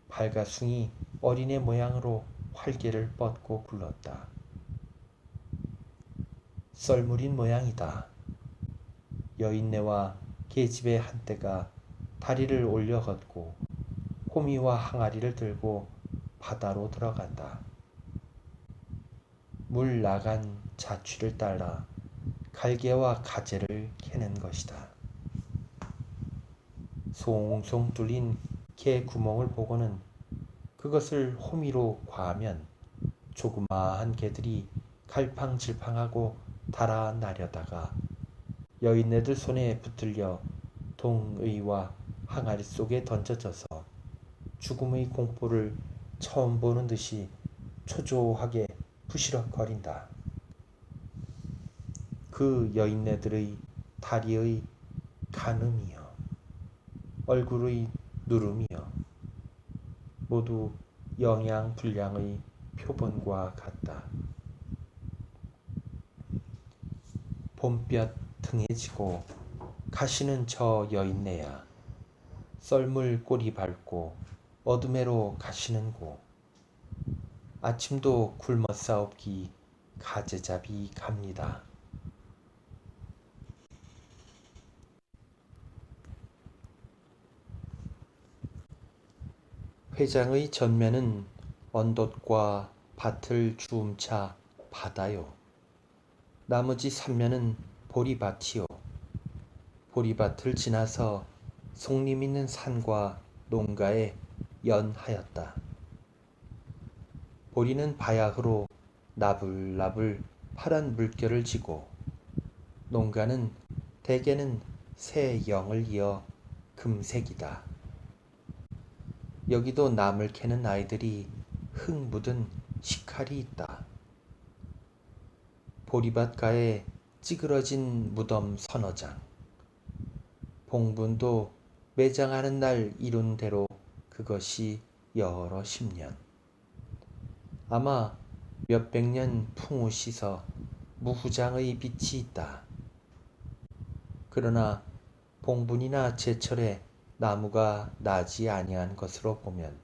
발가숭이 어린애 모양으로 활개를 뻗고 굴렀다. 썰물인 모양이다. 여인네와 계집애 한때가 다리를 올려 걷고 호미와 항아리를 들고 바다로 들어간다. 물 나간 자취를 따라 갈개와 가재를 캐는 것이다. 송송 뚫린 개 구멍을 보고는 그것을 호미로 과하면 조그마한 개들이 갈팡질팡하고 달아나려다가 여인네들 손에 붙들려 동의와 항아리 속에 던져져서 죽음의 공포를 처음 보는 듯이 초조하게 부시럭거린다. 그 여인네들의 다리의 가늠이여 얼굴의 누름이여 모두 영양불량의 표본과 같다. 봄볕 등에 지고 가시는 저 여인네야 썰물 꼬리 밟고 어둠에로 가시는고 아침도 굶어 싸웁기 가재잡이 갑니다. 회장의 전면은 언돛과 밭을 주움차 바다요. 나머지 3면은 보리밭이요. 보리밭을 지나서 송림 있는 산과 농가에 연하였다. 보리는 바야흐로 나불나불 파란 물결을 지고 농가는 대개는 새 영을 이어 금색이다. 여기도 나물 캐는 아이들이 흙 묻은 식칼이 있다. 보리밭가에 찌그러진 무덤 서너 장. 봉분도 매장하는 날 이룬 대로 그것이 여러 10년. 아마 몇백 년 풍우 씻어 무후장의 빛이 있다. 그러나 봉분이나 제철에 나무가 나지 아니한 것으로 보면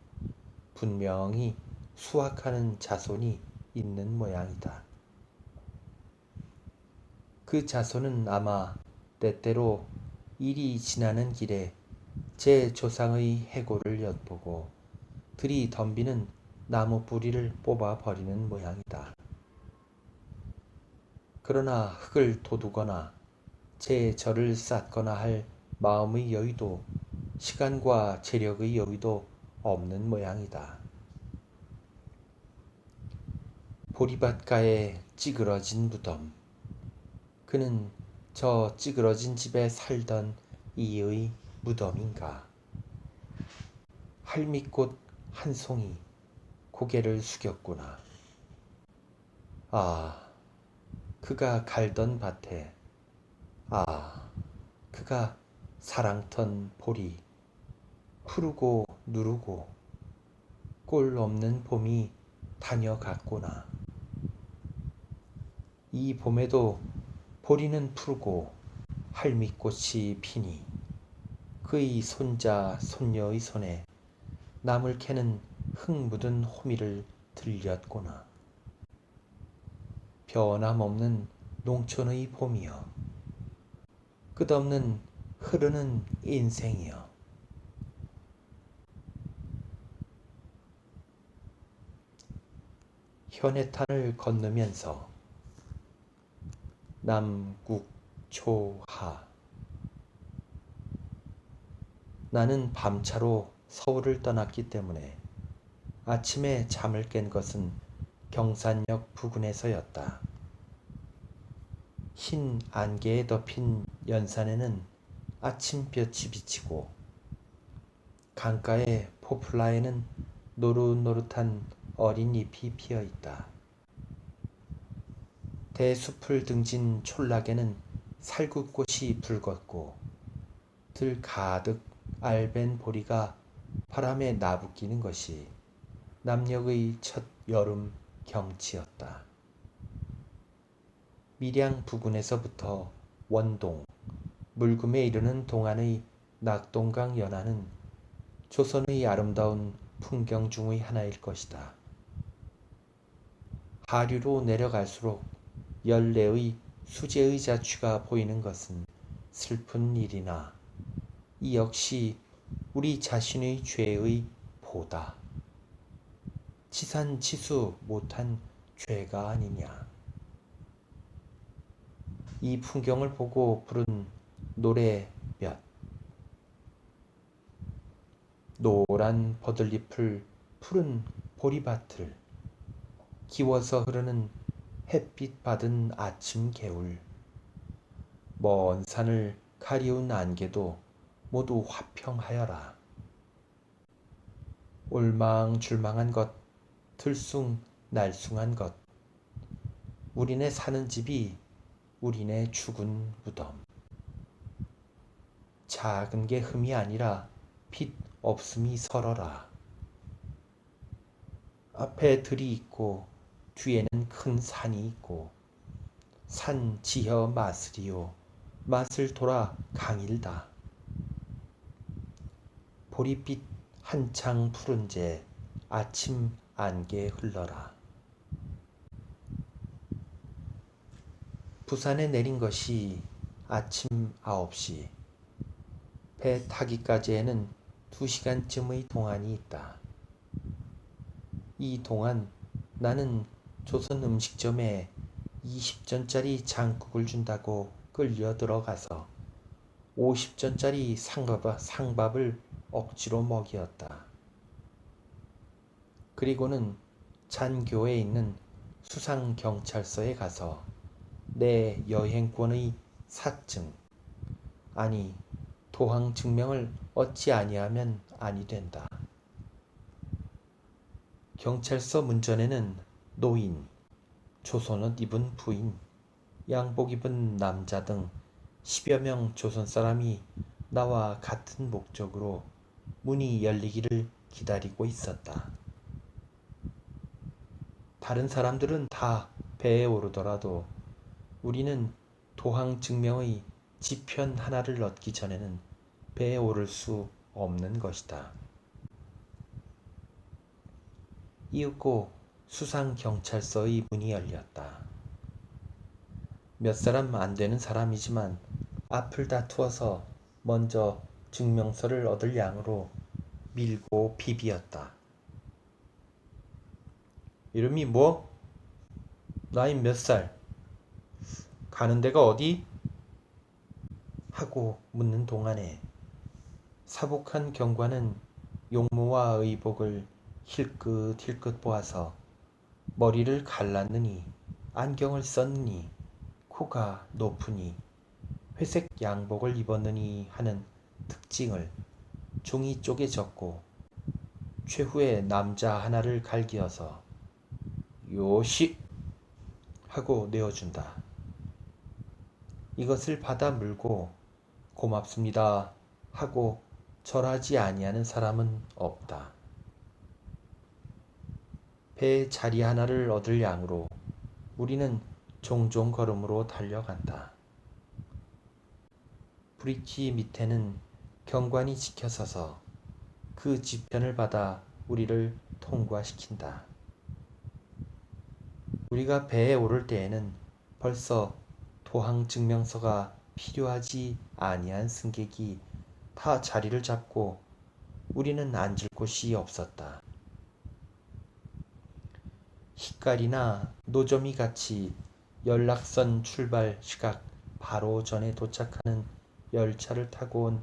분명히 수확하는 자손이 있는 모양이다. 그 자손은 아마 때때로 이리 지나는 길에 제 조상의 해골을 엿보고 들이 덤비는 나무 뿌리를 뽑아 버리는 모양이다. 그러나 흙을 돋우거나 제 절을 쌓거나 할 마음의 여유도 시간과 재력의 여유도 없는 모양이다. 보리밭가에 찌그러진 무덤. 그는 저 찌그러진 집에 살던 이의 무덤인가. 할미꽃 한 송이 고개를 숙였구나. 아, 그가 갈던 밭에, 아, 그가 사랑턴 보리, 푸르고 누르고 꼴 없는 봄이 다녀갔구나. 이 봄에도 보리는 푸르고 할미꽃이 피니 그의 손자 손녀의 손에 나물 캐는 흙 묻은 호미를 들렸구나. 변함없는 농촌의 봄이여, 끝없는 흐르는 인생이여. 현해탄을 건너면서 남국초하. 나는 밤차로 서울을 떠났기 때문에 아침에 잠을 깬 것은 경산역 부근에서였다. 흰 안개에 덮인 연산에는 아침볕이 비치고 강가의 포플라에는 노릇노릇한 어린 잎이 피어있다. 대숲을 등진 촌락에는 살구꽃이 붉었고 들 가득 알벤 보리가 바람에 나부끼는 것이 남녘의 첫 여름 경치였다. 밀양 부근에서부터 원동, 물금에 이르는 동안의 낙동강 연안은 조선의 아름다운 풍경 중의 하나일 것이다. 하류로 내려갈수록 열내의 수제의 자취가 보이는 것은 슬픈 일이나 이 역시 우리 자신의 죄의 보다. 치산치수 못한 죄가 아니냐. 이 풍경을 보고 부른 노래 몇. 노란 버들잎을 푸른 보리밭을 기워서 흐르는 햇빛 받은 아침 개울. 먼 산을 가리운 안개도 모두 화평하여라. 올망줄망한 것, 들쑥날쑥한 것. 우리네 사는 집이 우리네 죽은 무덤. 작은 게 흠이 아니라 빛 없음이 설어라. 앞에 들이 있고 뒤에는 큰 산이 있고 산 지혀 마슬이요 마슬 돌아 강일다. 보릿빛 한창 푸른제 아침 안개 흘러라. 부산에 내린 것이 아침 9시. 배 타기까지에는 2시간쯤의 동안이 있다. 이 동안 나는 조선 음식점에 20전짜리 장국을 준다고 끌려 들어가서 50전짜리 상밥을 억지로 먹이었다. 그리고는 잔교에 있는 수상경찰서에 가서 내 여행권의 사증, 아니 도항 증명을 얻지 아니하면 아니 된다. 경찰서 문전에는 노인, 조선옷 입은 부인, 양복 입은 남자 등 10여 명 조선 사람이 나와 같은 목적으로 문이 열리기를 기다리고 있었다. 다른 사람들은 다 배에 오르더라도 우리는 도항 증명의 지편 하나를 얻기 전에는 배에 오를 수 없는 것이다. 이윽고 수상경찰서의 문이 열렸다. 몇 사람 안 되는 사람이지만 앞을 다투어서 먼저 증명서를 얻을 양으로 밀고 비비었다. 이름이 뭐? 나이 몇 살? 가는 데가 어디? 하고 묻는 동안에 사복한 경관은 용모와 의복을 힐끗힐끗 보아서 머리를 갈랐느니 안경을 썼느니 코가 높으니 회색 양복을 입었느니 하는 특징을 종이 쪽에 적고 최후에 남자 하나를 갈기어서 요시 하고 내어준다. 이것을 받아 물고 고맙습니다 하고 절하지 아니하는 사람은 없다. 배에 자리 하나를 얻을 양으로 우리는 종종 걸음으로 달려간다. 브릿지 밑에는 경관이 지켜서서 그 지편을 받아 우리를 통과시킨다. 우리가 배에 오를 때에는 벌써 도항 증명서가 필요하지 아니한 승객이 다 자리를 잡고 우리는 앉을 곳이 없었다. 히깔이나 노점이 같이 연락선 출발 시각 바로 전에 도착하는 열차를 타고 온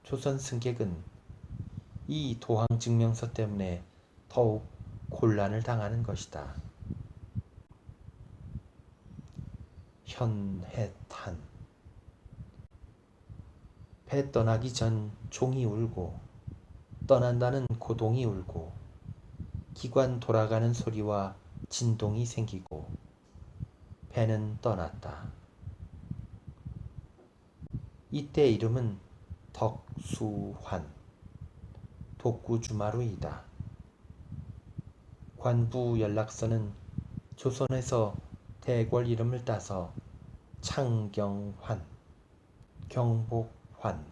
조선 승객은 이 도항 증명서 때문에 더욱 곤란을 당하는 것이다. 현해탄. 배 떠나기 전 종이 울고 떠난다는 고동이 울고 기관 돌아가는 소리와 진동이 생기고 배는 떠났다. 이때 이름은 덕수환, 독구주마루이다. 관부 연락서는 조선에서 대궐 이름을 따서 창경환, 경복환,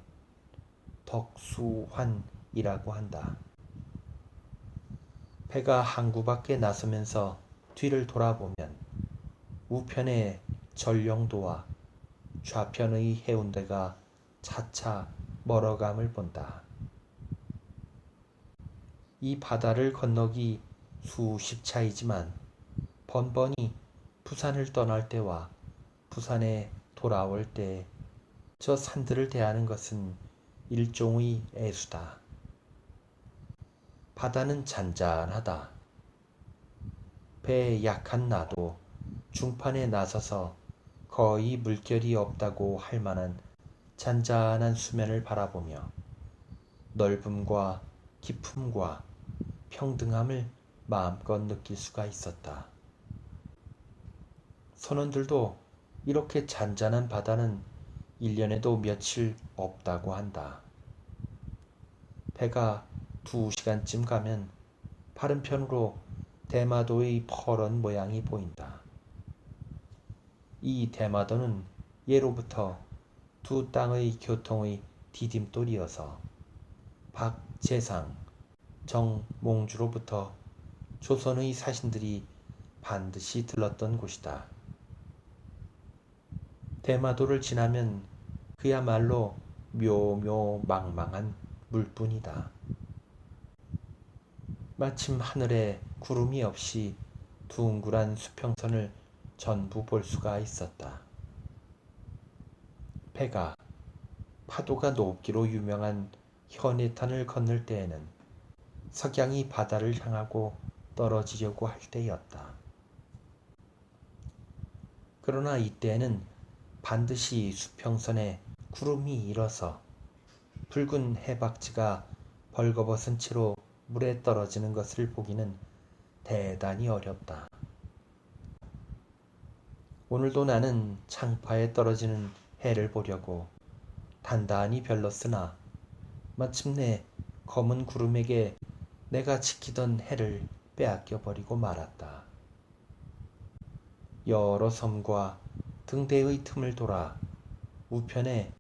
덕수환이라고 한다. 배가 항구 밖에 나서면서 뒤를 돌아보면 우편의 전령도와 좌편의 해운대가 차차 멀어감을 본다. 이 바다를 건너기 수십 차이지만 번번이 부산을 떠날 때와 부산에 돌아올 때 저 산들을 대하는 것은 일종의 애수다. 바다는 잔잔하다. 배에 약한 나도 중판에 나서서 거의 물결이 없다고 할 만한 잔잔한 수면을 바라보며 넓음과 깊음과 평등함을 마음껏 느낄 수가 있었다. 선원들도 이렇게 잔잔한 바다는 1년에도 며칠 없다고 한다. 배가 2시간쯤 가면 바른편으로 대마도의 퍼런 모양이 보인다. 이 대마도는 예로부터 두 땅의 교통의 디딤돌이어서 박재상, 정몽주로부터 조선의 사신들이 반드시 들렀던 곳이다. 대마도를 지나면 그야말로 묘묘망망한 물뿐이다. 마침 하늘에 구름이 없이 둥그란 수평선을 전부 볼 수가 있었다. 배가 파도가 높기로 유명한 현해탄을 건널 때에는 석양이 바다를 향하고 떨어지려고 할 때였다. 그러나 이때에는 반드시 수평선에 구름이 일어서 붉은 해박지가 벌거벗은 채로 물에 떨어지는 것을 보기는 대단히 어렵다. 오늘도 나는 창파에 떨어지는 해를 보려고 단단히 별렀으나 마침내 검은 구름에게 내가 지키던 해를 빼앗겨 버리고 말았다. 여러 섬과 등대의 틈을 돌아 우편에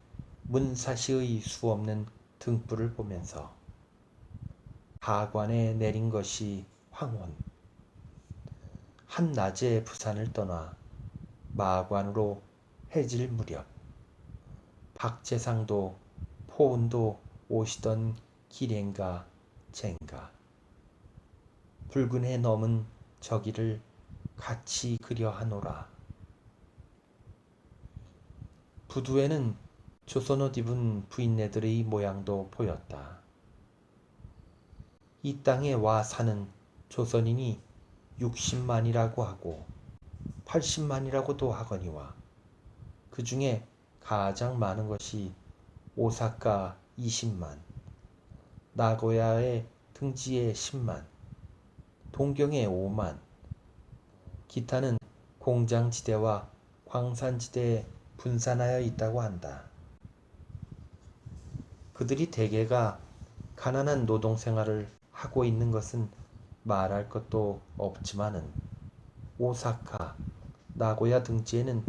문사시의 수없는 등불을 보면서 하관에 내린 것이 황혼. 한낮에 부산을 떠나 마관으로 해질 무렵 박재상도 포은도 오시던 길엔가 젠가. 붉은 해 넘은 저기를 같이 그려하노라. 부두에는 조선옷 입은 부인네들의 모양도 보였다. 이 땅에 와 사는 조선인이 60만이라고 하고 80만이라고도 하거니와 그 중에 가장 많은 것이 오사카 20만, 나고야의 등지에 10만, 동경에 5만, 기타는 공장지대와 광산지대에 분산하여 있다고 한다. 그들이 대개가 가난한 노동생활을 하고 있는 것은 말할 것도 없지만은 오사카, 나고야 등지에는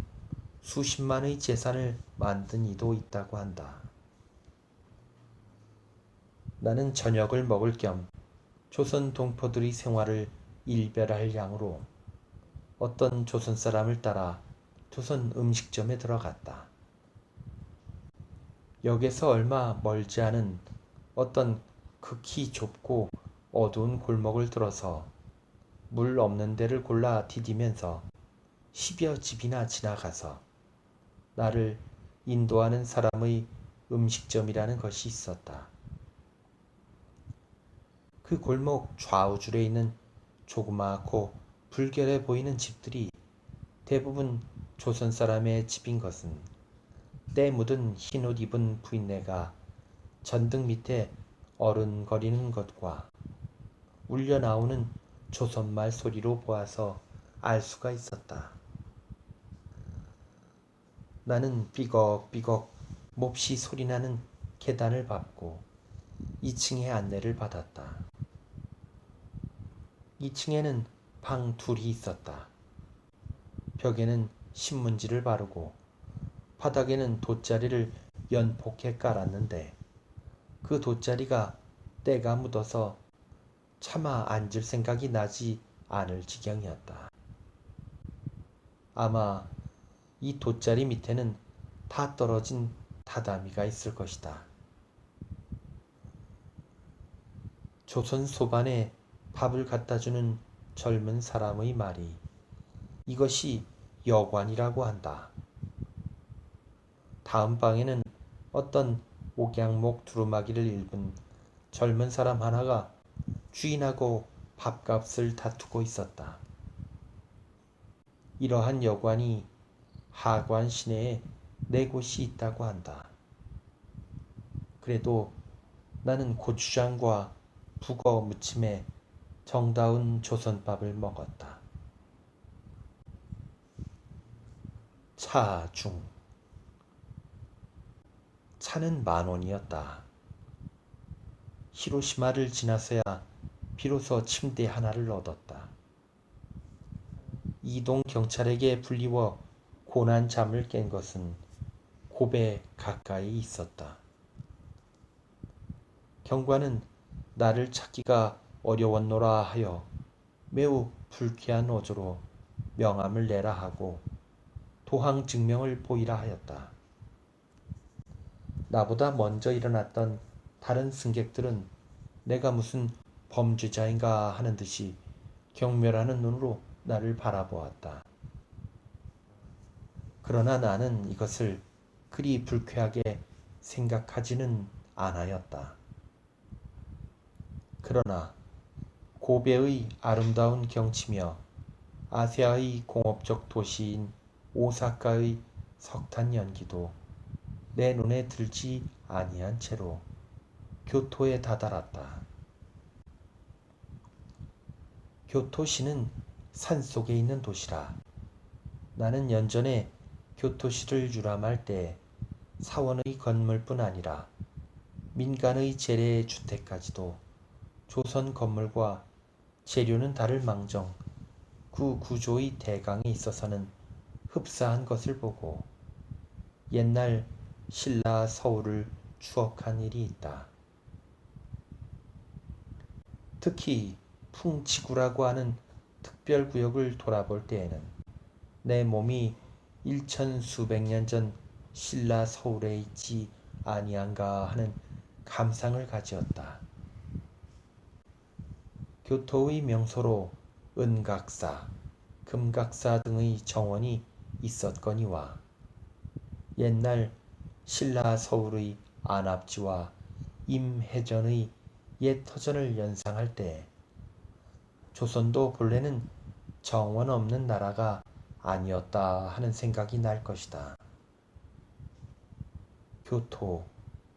수십만의 재산을 만든 이도 있다고 한다. 나는 저녁을 먹을 겸 조선 동포들의 생활을 일별할 양으로 어떤 조선 사람을 따라 조선 음식점에 들어갔다. 역에서 얼마 멀지 않은 어떤 극히 좁고 어두운 골목을 들어서 물 없는 데를 골라 디디면서 10여 집이나 지나가서 나를 인도하는 사람의 음식점이라는 것이 있었다. 그 골목 좌우줄에 있는 조그맣고 불결해 보이는 집들이 대부분 조선 사람의 집인 것은 때 묻은 흰옷 입은 부인네가 전등 밑에 어른거리는 것과 울려 나오는 조선말 소리로 보아서 알 수가 있었다. 나는 삐걱삐걱 몹시 소리나는 계단을 밟고 2층의 안내를 받았다. 2층에는 방 둘이 있었다. 벽에는 신문지를 바르고 바닥에는 돗자리를 연폭해 깔았는데 그 돗자리가 때가 묻어서 차마 앉을 생각이 나지 않을 지경이었다. 아마 이 돗자리 밑에는 다 떨어진 다다미가 있을 것이다. 조선 소반에 밥을 갖다주는 젊은 사람의 말이 이것이 여관이라고 한다. 다음 방에는 어떤 옥양목 두루마기를 입은 젊은 사람 하나가 주인하고 밥값을 다투고 있었다. 이러한 여관이 하관 시내에 4곳이 있다고 한다. 그래도 나는 고추장과 북어 무침에 정다운 조선밥을 먹었다. 차중. 차는 10,000원이었다. 히로시마를 지나서야 비로소 침대 하나를 얻었다. 이동 경찰에게 불리워 고난 잠을 깬 것은 고베 가까이 있었다. 경관은 나를 찾기가 어려웠노라 하여 매우 불쾌한 어조로 명함을 내라 하고 도항 증명을 보이라 하였다. 나보다 먼저 일어났던 다른 승객들은 내가 무슨 범죄자인가 하는 듯이 경멸하는 눈으로 나를 바라보았다. 그러나 나는 이것을 그리 불쾌하게 생각하지는 않았다. 그러나 고베의 아름다운 경치며 아시아의 공업적 도시인 오사카의 석탄 연기도 내 눈에 들지 아니한 채로 교토에 다다랐다. 교토시는 산속에 있는 도시라. 나는 연전에 교토시를 유람할 때 사원의 건물뿐 아니라 민간의 재래 주택까지도 조선 건물과 재료는 다를 망정 그 구조의 대강에 있어서는 흡사한 것을 보고 옛날 신라 서울을 추억한 일이 있다. 특히 풍치구라고 하는 특별구역을 돌아볼 때에는 내 몸이 1000수백 년 전 신라 서울에 있지 아니한가 하는 감상을 가지었다. 교토의 명소로 은각사, 금각사 등의 정원이 있었거니와 옛날 신라 서울의 안압지와 임해전의 옛 터전을 연상할 때 조선도 본래는 정원 없는 나라가 아니었다 하는 생각이 날 것이다. 교토,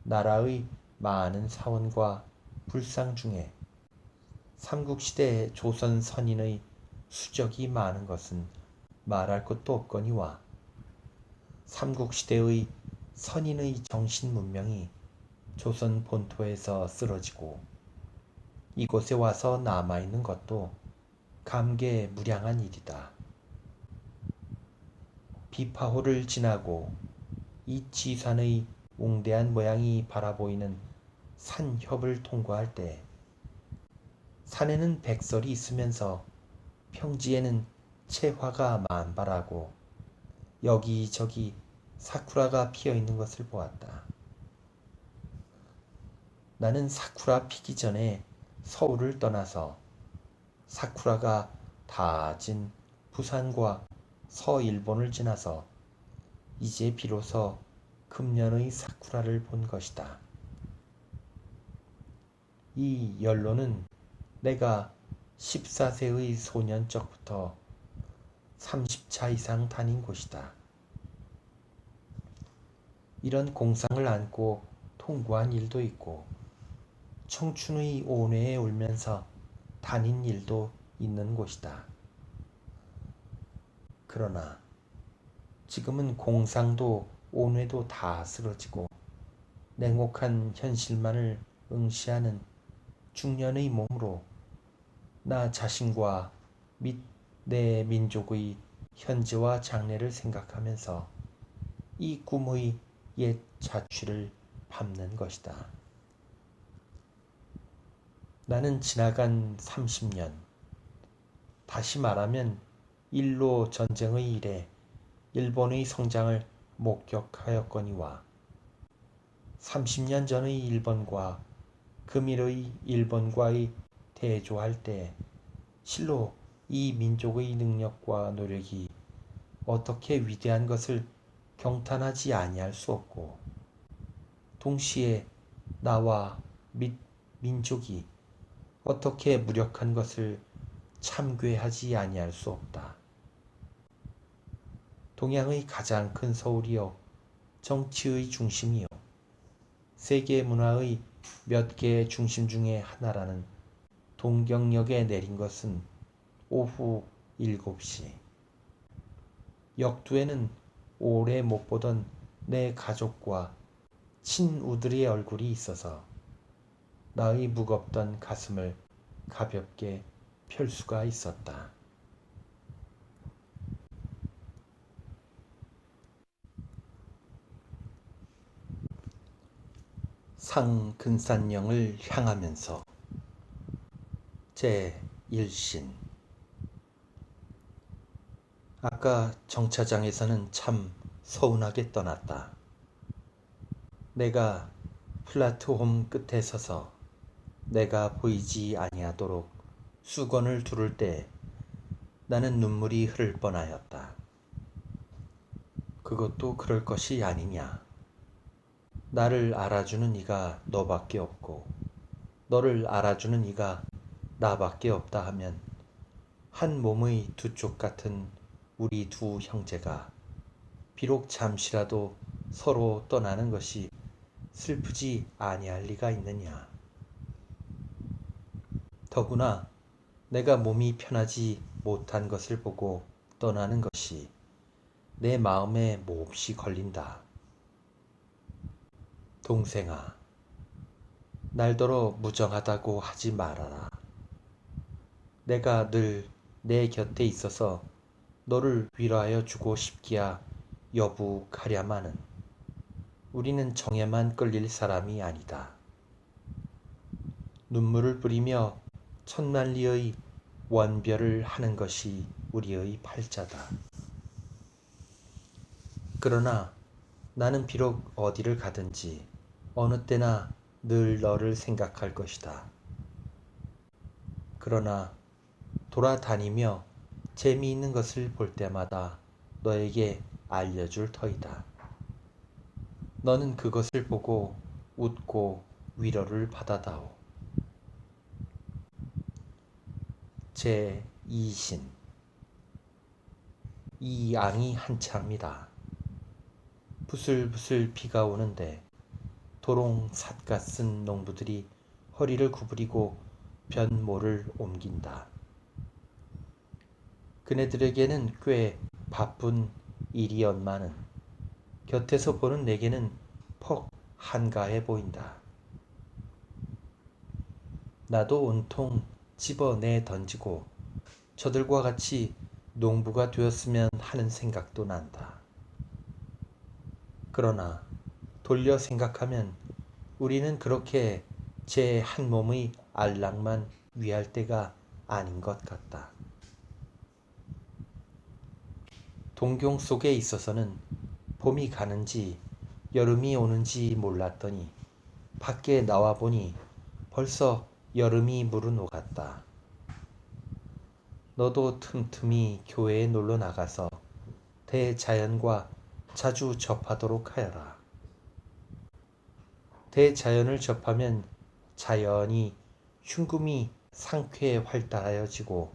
나라의 많은 사원과 불상 중에 삼국시대 조선 선인의 수적이 많은 것은 말할 것도 없거니와 삼국시대의 선인의 정신 문명이 조선 본토에서 쓰러지고 이곳에 와서 남아있는 것도 감개무량한 일이다. 비파호를 지나고 이 지산의 웅대한 모양이 바라보이는 산협을 통과할 때 산에는 백설이 있으면서 평지에는 채화가 만발하고 여기저기 사쿠라가 피어있는 것을 보았다. 나는 사쿠라 피기 전에 서울을 떠나서 사쿠라가 다 진 부산과 서일본을 지나서 이제 비로소 금년의 사쿠라를 본 것이다. 이 연로는 내가 14세의 소년적부터 30차 이상 다닌 곳이다. 이런 공상을 안고 통과한 일도 있고 청춘의 온회에 울면서 다닌 일도 있는 곳이다. 그러나 지금은 공상도 온회도 다 쓰러지고 냉혹한 현실만을 응시하는 중년의 몸으로 나 자신과 및 내 민족의 현재와 장래를 생각하면서 이 꿈의 옛 자취를 밟는 것이다. 나는 지나간 30년, 다시 말하면 일로 전쟁의 일에 일본의 성장을 목격하였거니와 30년 전의 일본과 금일의 일본과의 대조할 때 실로 이 민족의 능력과 노력이 어떻게 위대한 것을 경탄하지 아니할 수 없고 동시에 나와 및 민족이 어떻게 무력한 것을 참괴하지 아니할 수 없다. 동양의 가장 큰 서울이요 정치의 중심이요 세계 문화의 몇 개의 중심 중에 하나라는 동경역에 내린 것은 오후 7시. 역두에는 오래 못 보던 내 가족과 친우들의 얼굴이 있어서 나의 무겁던 가슴을 가볍게 펼 수가 있었다. 상근산령을 향하면서 제1신. 아까 정차장에서는 참 서운하게 떠났다. 내가 플랫폼 끝에 서서 내가 보이지 아니하도록 수건을 두를 때 나는 눈물이 흐를 뻔하였다. 그것도 그럴 것이 아니냐. 나를 알아주는 이가 너밖에 없고 너를 알아주는 이가 나밖에 없다 하면 한 몸의 두 쪽 같은 우리 두 형제가 비록 잠시라도 서로 떠나는 것이 슬프지 아니할 리가 있느냐. 더구나 내가 몸이 편하지 못한 것을 보고 떠나는 것이 내 마음에 몹시 걸린다. 동생아, 날더러 무정하다고 하지 말아라. 내가 늘 내 곁에 있어서 너를 위로하여 주고 싶기야 여부가랴마는 우리는 정에만 끌릴 사람이 아니다. 눈물을 뿌리며 천만리의 원별을 하는 것이 우리의 팔자다. 그러나 나는 비록 어디를 가든지 어느 때나 늘 너를 생각할 것이다. 그러나 돌아다니며 재미있는 것을 볼 때마다 너에게 알려줄 터이다. 너는 그것을 보고 웃고 위로를 받아다오. 제2신. 이 양이 한참이다. 부슬부슬 비가 오는데 도롱 삿갓 쓴 농부들이 허리를 구부리고 변모를 옮긴다. 그네들에게는 꽤 바쁜 일이었마는 곁에서 보는 내게는 퍽 한가해 보인다. 나도 온통 집어내 던지고 저들과 같이 농부가 되었으면 하는 생각도 난다. 그러나 돌려 생각하면 우리는 그렇게 제 한 몸의 안락만 위할 때가 아닌 것 같다. 동경 속에 있어서는 봄이 가는지 여름이 오는지 몰랐더니 밖에 나와 보니 벌써 여름이 무르녹았다. 너도 틈틈이 교회에 놀러 나가서 대자연과 자주 접하도록 하여라. 대자연을 접하면 자연이 흉금이 상쾌 활달하여지고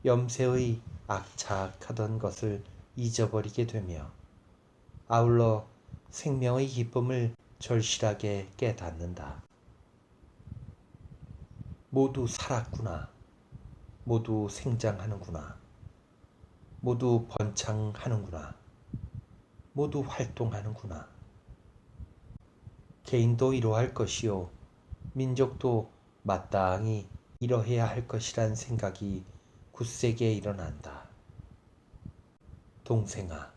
염세의 악착하던 것을 잊어버리게 되며 아울러 생명의 기쁨을 절실하게 깨닫는다. 모두 살았구나. 모두 생장하는구나. 모두 번창하는구나. 모두 활동하는구나. 개인도 이러할 것이요 민족도 마땅히 이러해야 할 것이란 생각이 굳세게 일어난다. 동생아,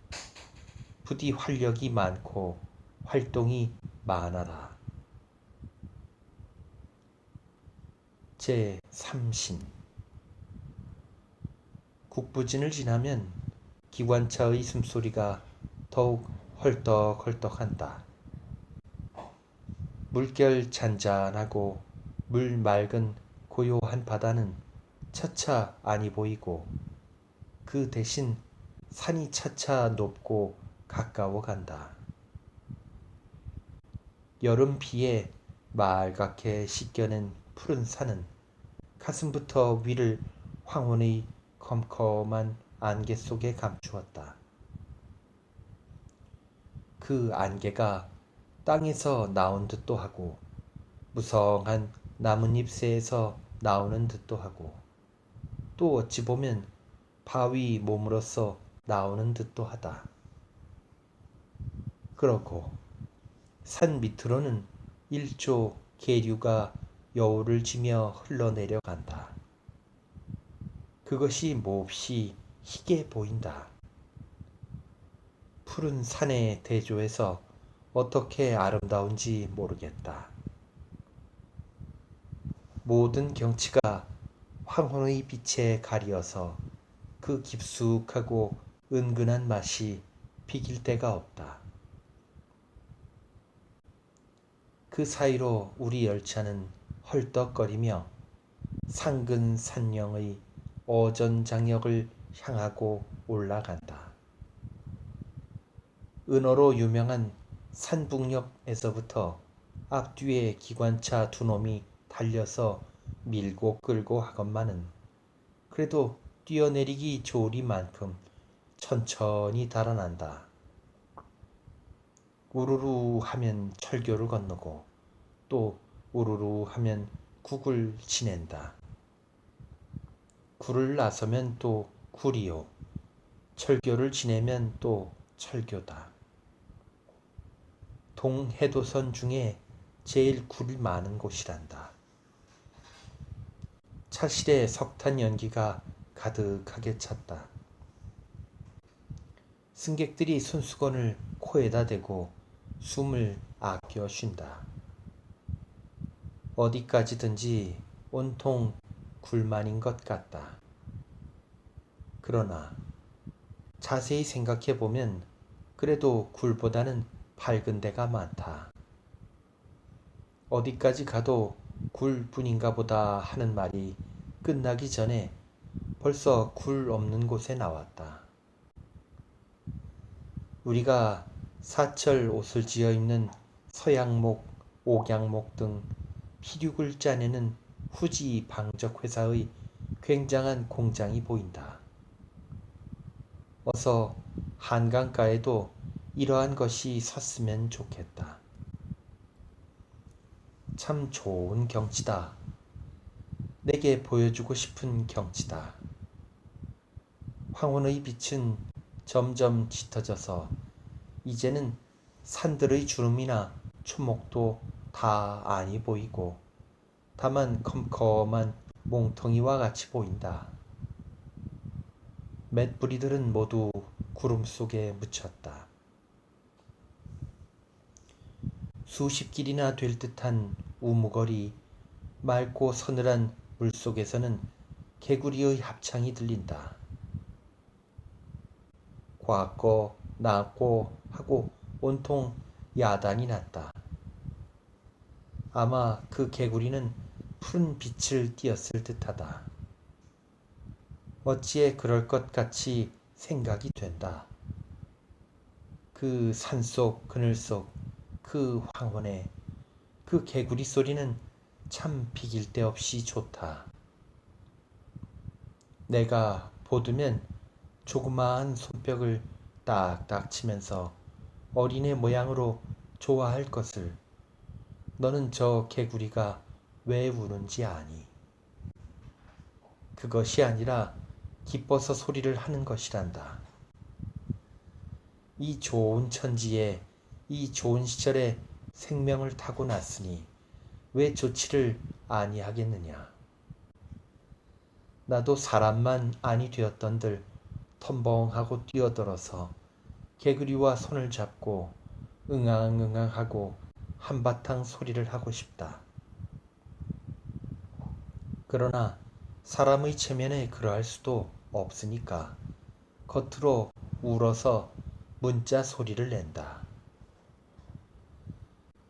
부디 활력이 많고 활동이 많아라. 제3신. 국부진을 지나면 기관차의 숨소리가 더욱 헐떡헐떡한다. 물결 잔잔하고 물 맑은 고요한 바다는 차차 아니 보이고 그 대신 산이 차차 높고 가까워 간다. 여름 비에 말갛게 씻겨낸 푸른 산은 가슴부터 위를 황혼의 컴컴한 안개 속에 감추었다. 그 안개가 땅에서 나온 듯도 하고 무성한 나뭇잎새에서 나오는 듯도 하고 또 어찌 보면 바위 몸으로서 나오는 듯도 하다. 그렇고 산 밑으로는 일조 계류가 여울을 지며 흘러내려간다. 그것이 몹시 희게 보인다. 푸른 산의 대조에서 어떻게 아름다운지 모르겠다. 모든 경치가 황혼의 빛에 가리어서 그 깊숙하고 은근한 맛이 비길 데가 없다. 그 사이로 우리 열차는 헐떡거리며 상근산령의 어전장역을 향하고 올라간다. 은어로 유명한 산북역에서부터 앞뒤에 기관차 두 놈이 달려서 밀고 끌고 하건만은 그래도 뛰어내리기 좋으리만큼 천천히 달아난다. 우르르 하면 철교를 건너고 또 우르르 하면 국을 지낸다. 굴을 나서면 또 굴이요. 철교를 지내면 또 철교다. 동해도선 중에 제일 굴이 많은 곳이란다. 차실에 석탄 연기가 가득하게 찼다. 승객들이 손수건을 코에다 대고 숨을 아껴 쉰다. 어디까지든지 온통 굴만인 것 같다. 그러나 자세히 생각해 보면 그래도 굴보다는 밝은 데가 많다. 어디까지 가도 굴 뿐인가 보다 하는 말이 끝나기 전에 벌써 굴 없는 곳에 나왔다. 우리가 사철 옷을 지어 입는 서양목, 옥양목 등 피륙을 짜내는 후지 방적 회사의 굉장한 공장이 보인다. 어서 한강가에도 이러한 것이 섰으면 좋겠다. 참 좋은 경치다. 내게 보여주고 싶은 경치다. 황혼의 빛은 점점 짙어져서 이제는 산들의 주름이나 초목도 다 아니 보이고 다만 컴컴한 몽텅이와 같이 보인다. 맷뿌리들은 모두 구름 속에 묻혔다. 수십 길이나 될 듯한 우무거리, 맑고 서늘한 물속에서는 개구리의 합창이 들린다. 과거, 나고 하고 온통 야단이 났다. 아마 그 개구리는 푸른 빛을 띄었을 듯하다. 어찌에 그럴 것 같이 생각이 된다. 그 산속 그늘 속 그 황혼에 그 개구리 소리는 참 비길 데 없이 좋다. 내가 보드면 조그마한 손뼉을 딱딱 치면서 어린애 모양으로 좋아할 것을 너는 저 개구리가 왜 우는지 아니? 그것이 아니라 기뻐서 소리를 하는 것이란다. 이 좋은 천지에 이 좋은 시절에 생명을 타고 났으니 왜 좋지를 아니하겠느냐. 나도 사람만 아니 되었던들 텀벙하고 뛰어들어서 개구리와 손을 잡고 응앙응앙하고 한바탕 소리를 하고 싶다. 그러나 사람의 체면에 그러할 수도 없으니까 겉으로 울어서 문자 소리를 낸다.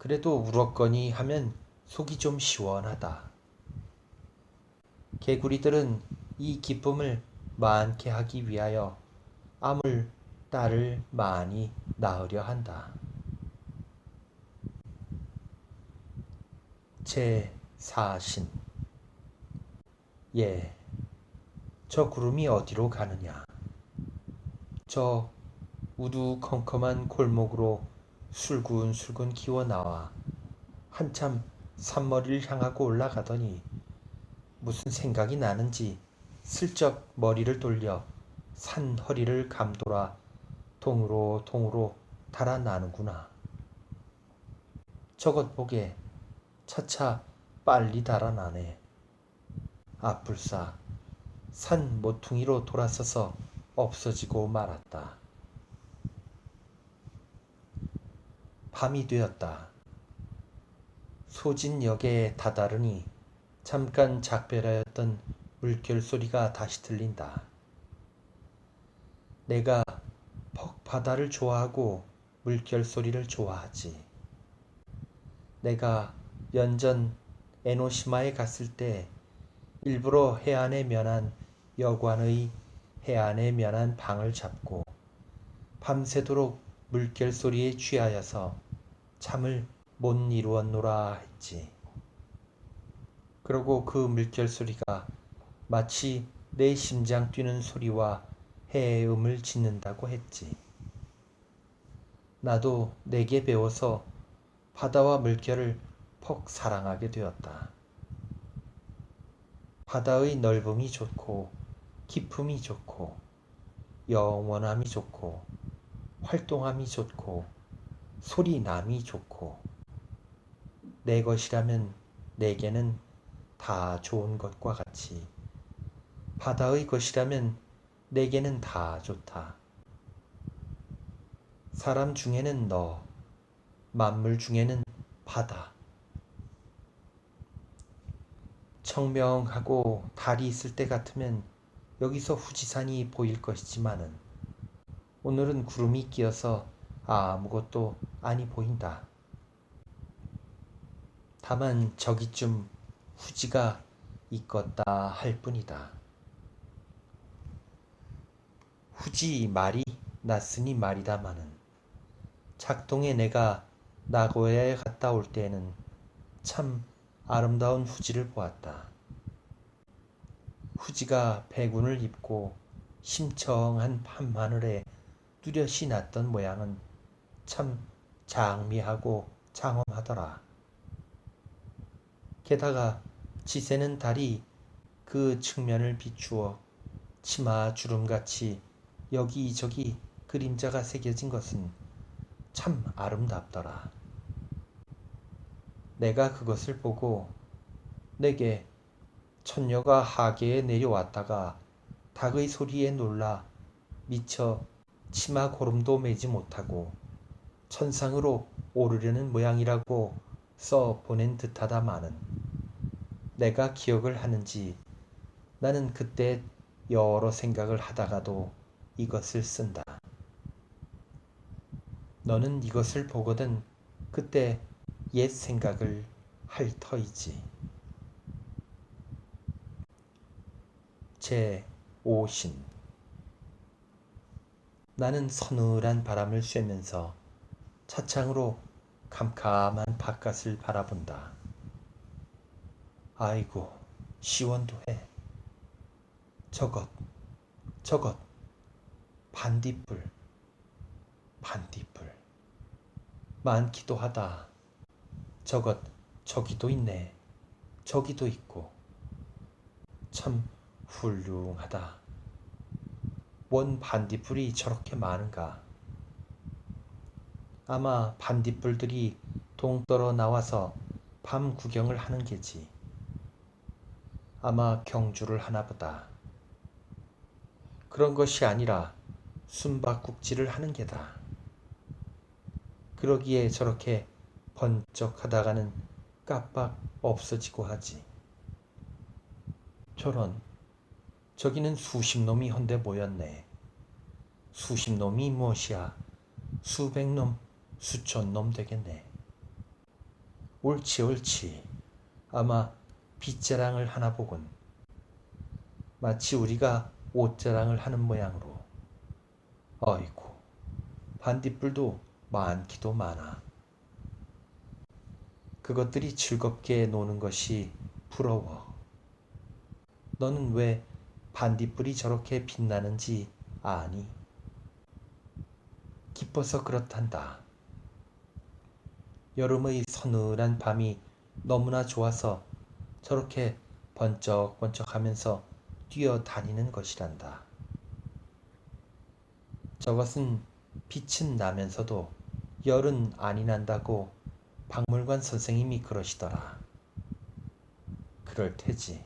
그래도 울었거니 하면 속이 좀 시원하다. 개구리들은 이 기쁨을 많게 하기 위하여 아물 딸을 많이 낳으려 한다. 제4신 예, 저 구름이 어디로 가느냐. 저 우두컴컴한 골목으로 술군술군 기어 나와 한참 산머리를 향하고 올라가더니 무슨 생각이 나는지 슬쩍 머리를 돌려 산 허리를 감돌아 동으로 동으로 달아나는구나. 저것 보게 차차 빨리 달아나네. 아뿔싸 산 모퉁이로 돌아서서 없어지고 말았다. 밤이 되었다. 소진역에 다다르니 잠깐 작별하였던 물결 소리가 다시 들린다. 내가 퍽 바다를 좋아하고 물결 소리를 좋아하지. 내가 연전 에노시마에 갔을 때 일부러 해안에 면한 여관의 해안에 면한 방을 잡고 밤새도록 물결 소리에 취하여서 잠을 못 이루었노라 했지. 그러고 그 물결 소리가 마치 내 심장 뛰는 소리와 해음을 짓는다고 했지. 나도 내게 배워서 바다와 물결을 퍽 사랑하게 되었다. 바다의 넓음이 좋고 깊음이 좋고 영원함이 좋고 활동함이 좋고 소리남이 좋고 내 것이라면 내게는 다 좋은 것과 같이 바다의 것이라면 내게는 다 좋다. 사람 중에는 너, 만물 중에는 바다. 청명하고 달이 있을 때 같으면 여기서 후지산이 보일 것이지만은 오늘은 구름이 끼어서 아무것도 아니 보인다. 다만 저기쯤 후지가 있겄다 할 뿐이다. 후지 말이 났으니 말이다마는 작동에 내가 나고야에 갔다 올 때에는 참 아름다운 후지를 보았다. 후지가 배군을 입고 심청한 밤하늘에 뚜렷이 났던 모양은 참 장미하고 장엄하더라. 게다가 지새는 달이 그 측면을 비추어 치마 주름같이 여기저기 그림자가 새겨진 것은 참 아름답더라. 내가 그것을 보고 내게 천녀가 하계에 내려왔다가 닭의 소리에 놀라 미처 치마 고름도 매지 못하고 천상으로 오르려는 모양이라고 써 보낸 듯하다마는 내가 기억을 하는지 나는 그때 여러 생각을 하다가도 이것을 쓴다. 너는 이것을 보거든 그때 옛 생각을 할 터이지. 제5신. 나는 서늘한 바람을 쐬면서 차창으로 캄캄한 바깥을 바라본다. 아이고 시원도 해. 저것 반딧불 많기도 하다. 저것 저기도 있네. 저기도 있고. 참 훌륭하다. 원 반딧불이 저렇게 많은가. 아마 반딧불들이 동떨어 나와서 밤 구경을 하는 게지. 아마 경주를 하나보다. 그런 것이 아니라 숨바꼭질을 하는 게다. 그러기에 저렇게 번쩍하다가는 깜빡 없어지고 하지. 저런, 저기는 수십 놈이 헌데 모였네. 수십 놈이 무엇이야? 수백 놈, 수천 놈 되겠네. 옳지. 아마 빗자랑을 하나 보군. 마치 우리가 옷자랑을 하는 모양으로. 어이구, 반딧불도 많기도 많아. 그것들이 즐겁게 노는 것이 부러워. 너는 왜 반딧불이 저렇게 빛나는지 아니? 기뻐서 그렇단다. 여름의 서늘한 밤이 너무나 좋아서 저렇게 번쩍번쩍하면서 뛰어다니는 것이란다. 저것은 빛은 나면서도 열은 아니 난다고 박물관 선생님이 그러시더라. 그럴 테지.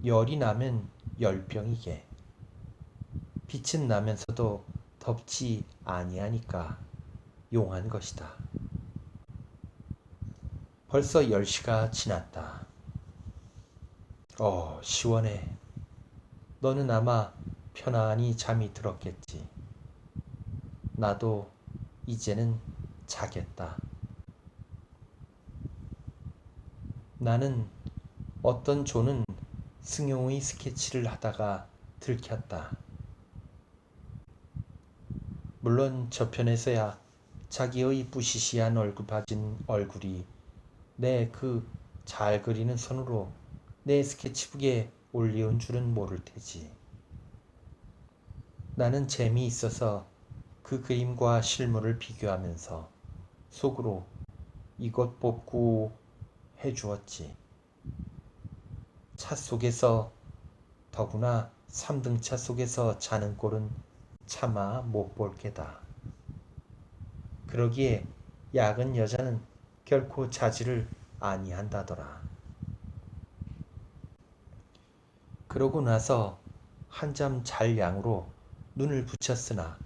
열이 나면 열병이게. 빛은 나면서도 덥지 아니하니까 용한 것이다. 벌써 10시가 지났다. 시원해. 너는 아마 편안히 잠이 들었겠지. 나도 이제는 자겠다. 나는 어떤 조는 승용의 스케치를 하다가 들켰다. 물론 저편에서야 자기의 부시시한 얼굴 가진 얼굴이 내 그 잘 그리는 손으로 내 스케치북에 올리온 줄은 모를 테지. 나는 재미있어서 그 그림과 실물을 비교하면서 속으로 이것 뽑고 해주었지. 차 속에서, 더구나 3등차 속에서 자는 꼴은 차마 못 볼 게다. 그러기에 야근 여자는 결코 자지를 아니한다더라. 그러고 나서 한잠 잘 양으로 눈을 붙였으나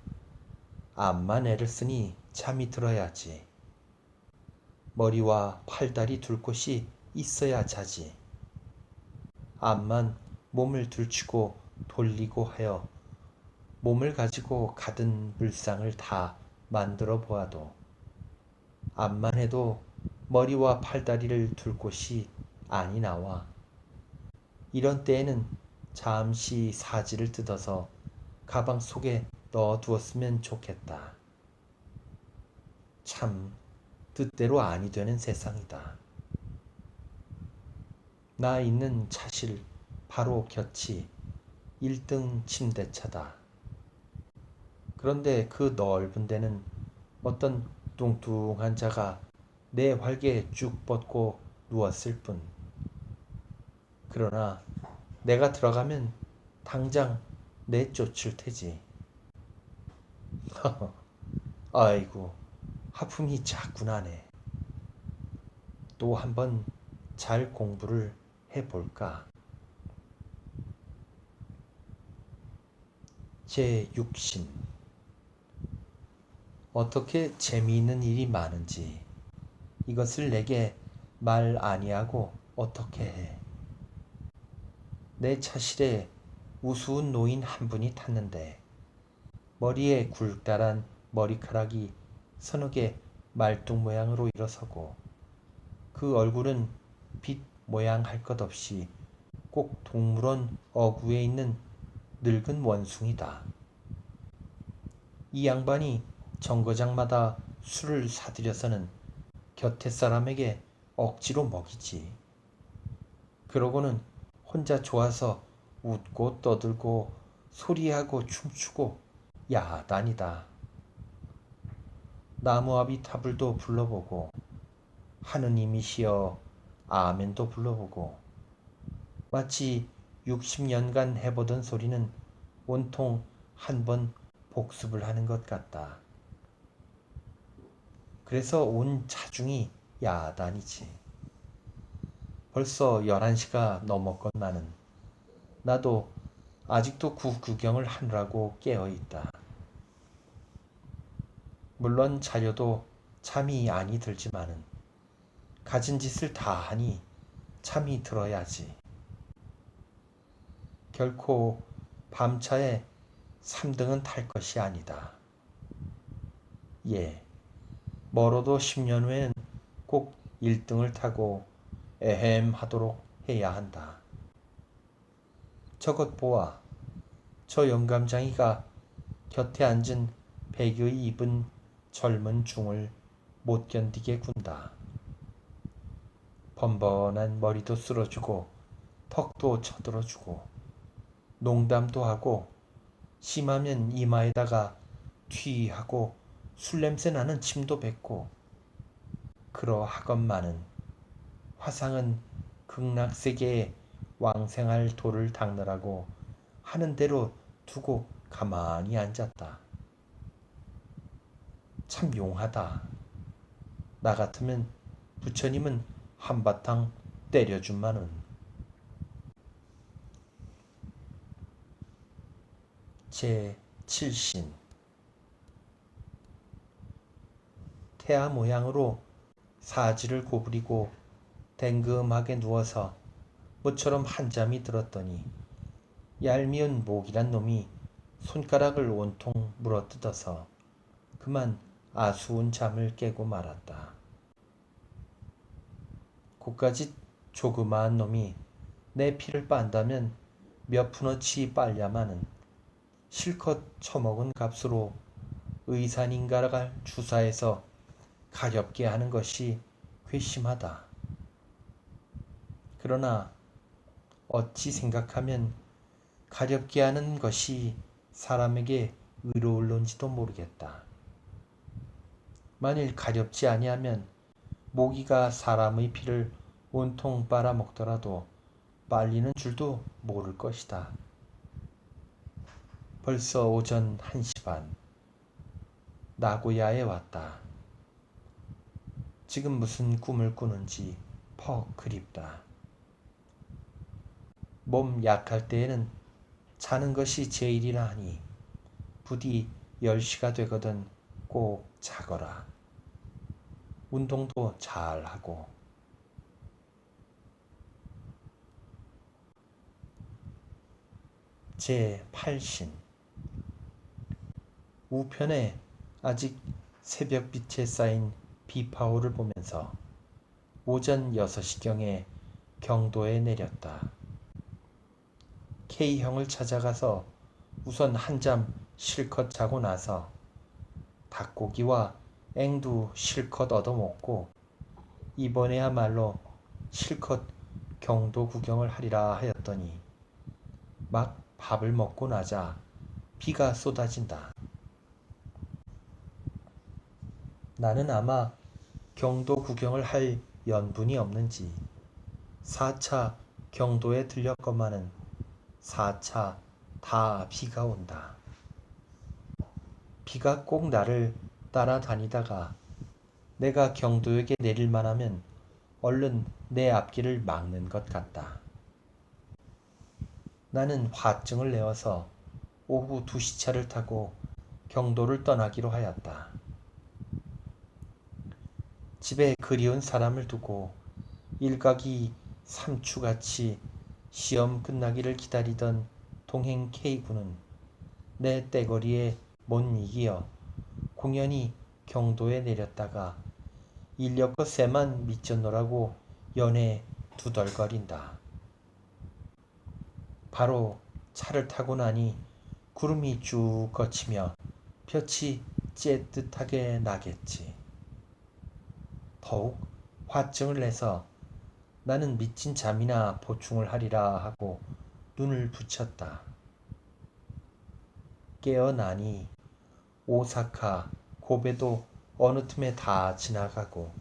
암만 애를 쓰니 잠이 들어야지. 머리와 팔다리 둘 곳이 있어야 자지. 암만 몸을 들추고 돌리고 하여 몸을 가지고 가든 물상을 다 만들어 보아도 암만 해도 머리와 팔다리를 둘 곳이 아니 나와. 이런 때에는 잠시 사지를 뜯어서 가방 속에 넣어 두었으면 좋겠다. 참 뜻대로 아니 되는 세상이다. 나 있는 차실 바로 곁이 1등 침대차다. 그런데 그 넓은 데는 어떤 뚱뚱한 자가 내 활개에 쭉 뻗고 누웠을 뿐. 그러나 내가 들어가면 당장 내쫓을 테지. 아이고, 하품이 자꾸 나네. 또 한번 잘 공부를 해볼까? 제6심. 어떻게 재미있는 일이 많은지 이것을 내게 말 아니하고 어떻게 해. 내 차실에 우스운 노인 한 분이 탔는데 머리에 굵다란 머리카락이 서너 개 말뚝 모양으로 일어서고 그 얼굴은 빛 모양 할 것 없이 꼭 동물원 어구에 있는 늙은 원숭이다. 이 양반이 정거장마다 술을 사들여서는 곁에 사람에게 억지로 먹이지. 그러고는 혼자 좋아서 웃고 떠들고 소리하고 춤추고 야단이다. 나무아비 타불도 불러보고 하느님이시여 아멘도 불러보고 마치 60년간 해보던 소리는 온통 한 번 복습을 하는 것 같다. 그래서 온 차중이 야단이지. 벌써 11시가 넘었건만은 나도 아직도 구 구경을 하느라고 깨어있다. 물론 자려도 잠이 아니 들지만은 가진 짓을 다 하니 잠이 들어야지. 결코 밤차에 3등은 탈 것이 아니다. 예, 멀어도 10년 후에는 꼭 1등을 타고 에헴 하도록 해야 한다. 저것 보아. 저 영감장이가 곁에 앉은 백의 입은 젊은 중을 못 견디게 군다. 번번한 머리도 쓸어주고 턱도 쳐들어주고 농담도 하고 심하면 이마에다가 튀하고 술냄새 나는 침도 뱉고 그러하건만은 화상은 극락세계에 왕생할 도를 닦느라고 하는 대로 두고 가만히 앉았다. 참 용하다. 나 같으면 부처님은 한바탕 때려준마는. 제7신. 태아 모양으로 사지를 고부리고 댕금하게 누워서 모처럼 한잠이 들었더니 얄미운 모기란 놈이 손가락을 온통 물어뜯어서 그만 아수운 잠을 깨고 말았다. 고까짓 조그마한 놈이 내 피를 빤다면 몇 푼어치 빨야마는 실컷 처먹은 값으로 의산인가를 주사해서 가렵게 하는 것이 괘씸하다. 그러나 어찌 생각하면 가렵게 하는 것이 사람에게 의로울런지도 모르겠다. 만일 가렵지 아니하면 모기가 사람의 피를 온통 빨아먹더라도 빨리는 줄도 모를 것이다. 벌써 오전 1시 반. 나고야에 왔다. 지금 무슨 꿈을 꾸는지 퍽 그립다. 몸 약할 때에는 자는 것이 제일이라 하니 부디 10시가 되거든 꼭 자거라. 운동도 잘하고. 제8신. 우편에 아직 새벽빛에 쌓인 비파오를 보면서 오전 6시경에 경도에 내렸다. K형을 찾아가서 우선 한잠 실컷 자고 나서 닭고기와 앵두 실컷 얻어먹고 이번에야말로 실컷 경도 구경을 하리라 하였더니 막 밥을 먹고 나자 비가 쏟아진다. 나는 아마 경도 구경을 할 연분이 없는지 4차 경도에 들렸건만은 4차 다 비가 온다. 비가 꼭 나를 따라다니다가 내가 경도역에 내릴 만하면 얼른 내 앞길을 막는 것 같다. 나는 화증을 내어서 오후 2시차를 타고 경도를 떠나기로 하였다. 집에 그리운 사람을 두고 일각이 삼추같이 시험 끝나기를 기다리던 동행 K군은 내 떼거리에 못 이기어 공연히 경도에 내렸다가 인력거 새만 미쳤노라고 연해 두덜거린다. 바로 차를 타고 나니 구름이 쭉 걷히며 볕이 쬐뜻하게 나겠지. 더욱 화증을 내서 나는 미친 잠이나 보충을 하리라 하고 눈을 붙였다. 깨어나니 오사카, 고베도 어느 틈에 다 지나가고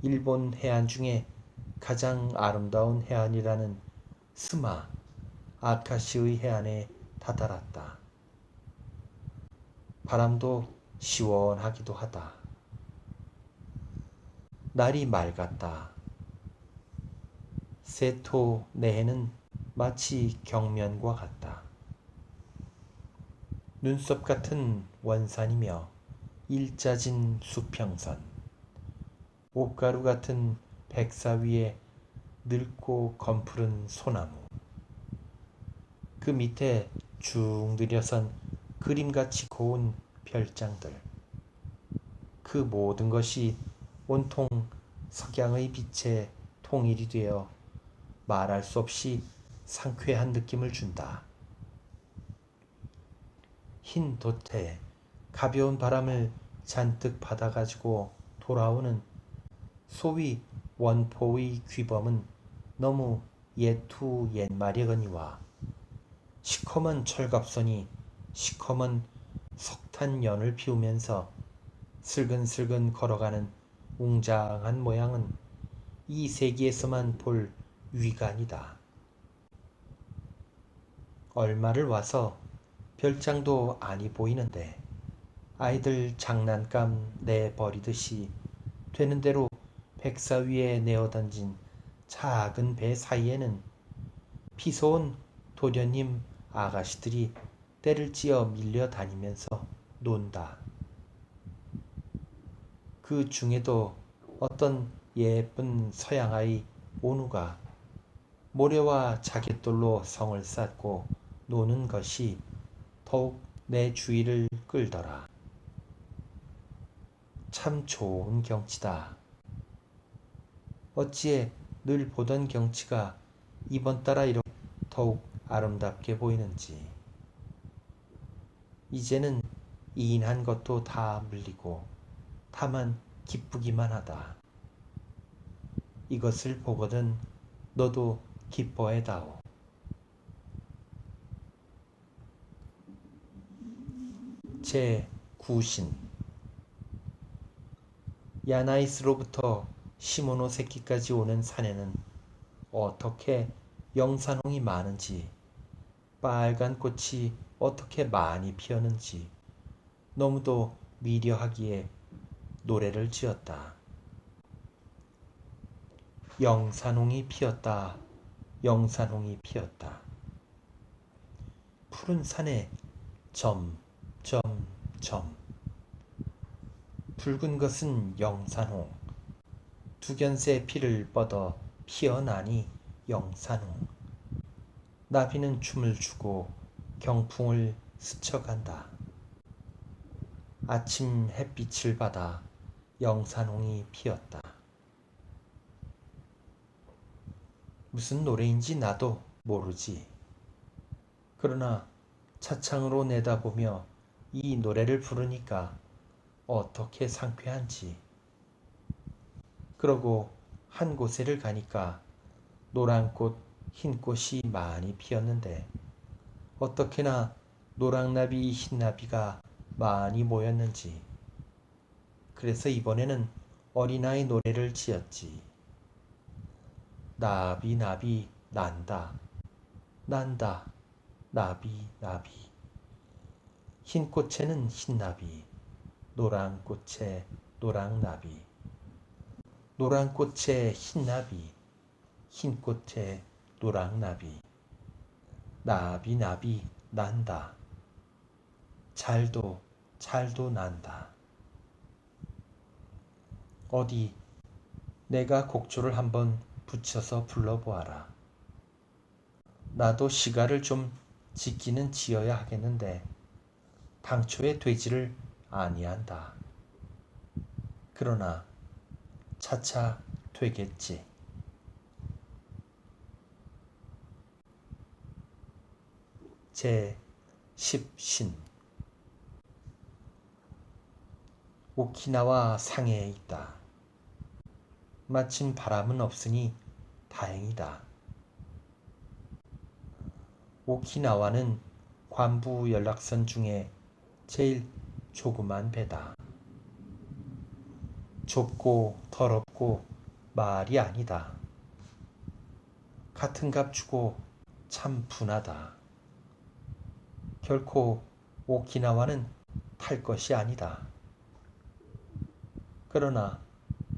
일본 해안 중에 가장 아름다운 해안이라는 스마, 아카시의 해안에 다다랐다. 바람도 시원하기도 하다. 날이 맑았다. 세토 내해는 마치 경면과 같다. 눈썹 같은 원산이며 일자진 수평선, 옷가루 같은 백사 위에 늙고 검푸른 소나무, 그 밑에 쭉 늘여선 그림같이 고운 별장들, 그 모든 것이 온통 석양의 빛에 통일이 되어 말할 수 없이 상쾌한 느낌을 준다. 흰 돛에 가벼운 바람을 잔뜩 받아가지고 돌아오는 소위 원포의 귀범은 너무 옛투 옛말이거니와 시커먼 철갑선이 시커먼 석탄연을 피우면서 슬근슬근 걸어가는 웅장한 모양은 이 세기에서만 볼 위관이다. 얼마를 와서 별장도 아니 보이는데 아이들 장난감 내버리듯이 되는 대로 백사 위에 내어던진 작은 배 사이에는 피서온 도련님 아가씨들이 때를 찌어 밀려다니면서 논다. 그 중에도 어떤 예쁜 서양아이 오누가 모래와 자갯돌로 성을 쌓고 노는 것이 더욱 내 주의를 끌더라. 참 좋은 경치다. 어찌에 늘 보던 경치가 이번 따라 이렇게 더욱 아름답게 보이는지. 이제는 이인한 것도 다 물리고 다만 기쁘기만 하다. 이것을 보거든 너도 기뻐해다오. 제9신 야나이스로부터 시모노세키까지 오는 산에는 어떻게 영산홍이 많은지, 빨간 꽃이 어떻게 많이 피었는지 너무도 미려하기에 노래를 지었다. 영산홍이 피었다. 영산홍이 피었다. 푸른 산에 점. 붉은 것은 영산홍. 두견새 피를 뻗어 피어나니 영산홍. 나비는 춤을 추고 경풍을 스쳐간다. 아침 햇빛을 받아 영산홍이 피었다. 무슨 노래인지 나도 모르지. 그러나 차창으로 내다보며 이 노래를 부르니까 어떻게 상쾌한지. 그러고 한 곳에를 가니까 노란 꽃, 흰 꽃이 많이 피었는데 어떻게나 노랑나비, 흰나비가 많이 모였는지. 그래서 이번에는 어린아이 노래를 지었지. 나비 나비 난다 난다 나비 나비. 흰 꽃에는 흰나비, 노란 꽃에 노랑나비, 노란 꽃에 흰나비, 흰 꽃에 노랑나비. 나비 나비 난다. 잘도 잘도 난다. 어디 내가 곡조를 한번 붙여서 불러보아라. 나도 시가를 좀 짓기는 지어야 하겠는데 당초에 되지를 아니한다. 그러나 차차 되겠지. 제10신. 오키나와 상해에 있다. 마침 바람은 없으니 다행이다. 오키나와는 관부 연락선 중에 제일 조그만 배다. 좁고 더럽고 말이 아니다. 같은 값 주고 참 분하다. 결코 오키나와는 탈 것이 아니다. 그러나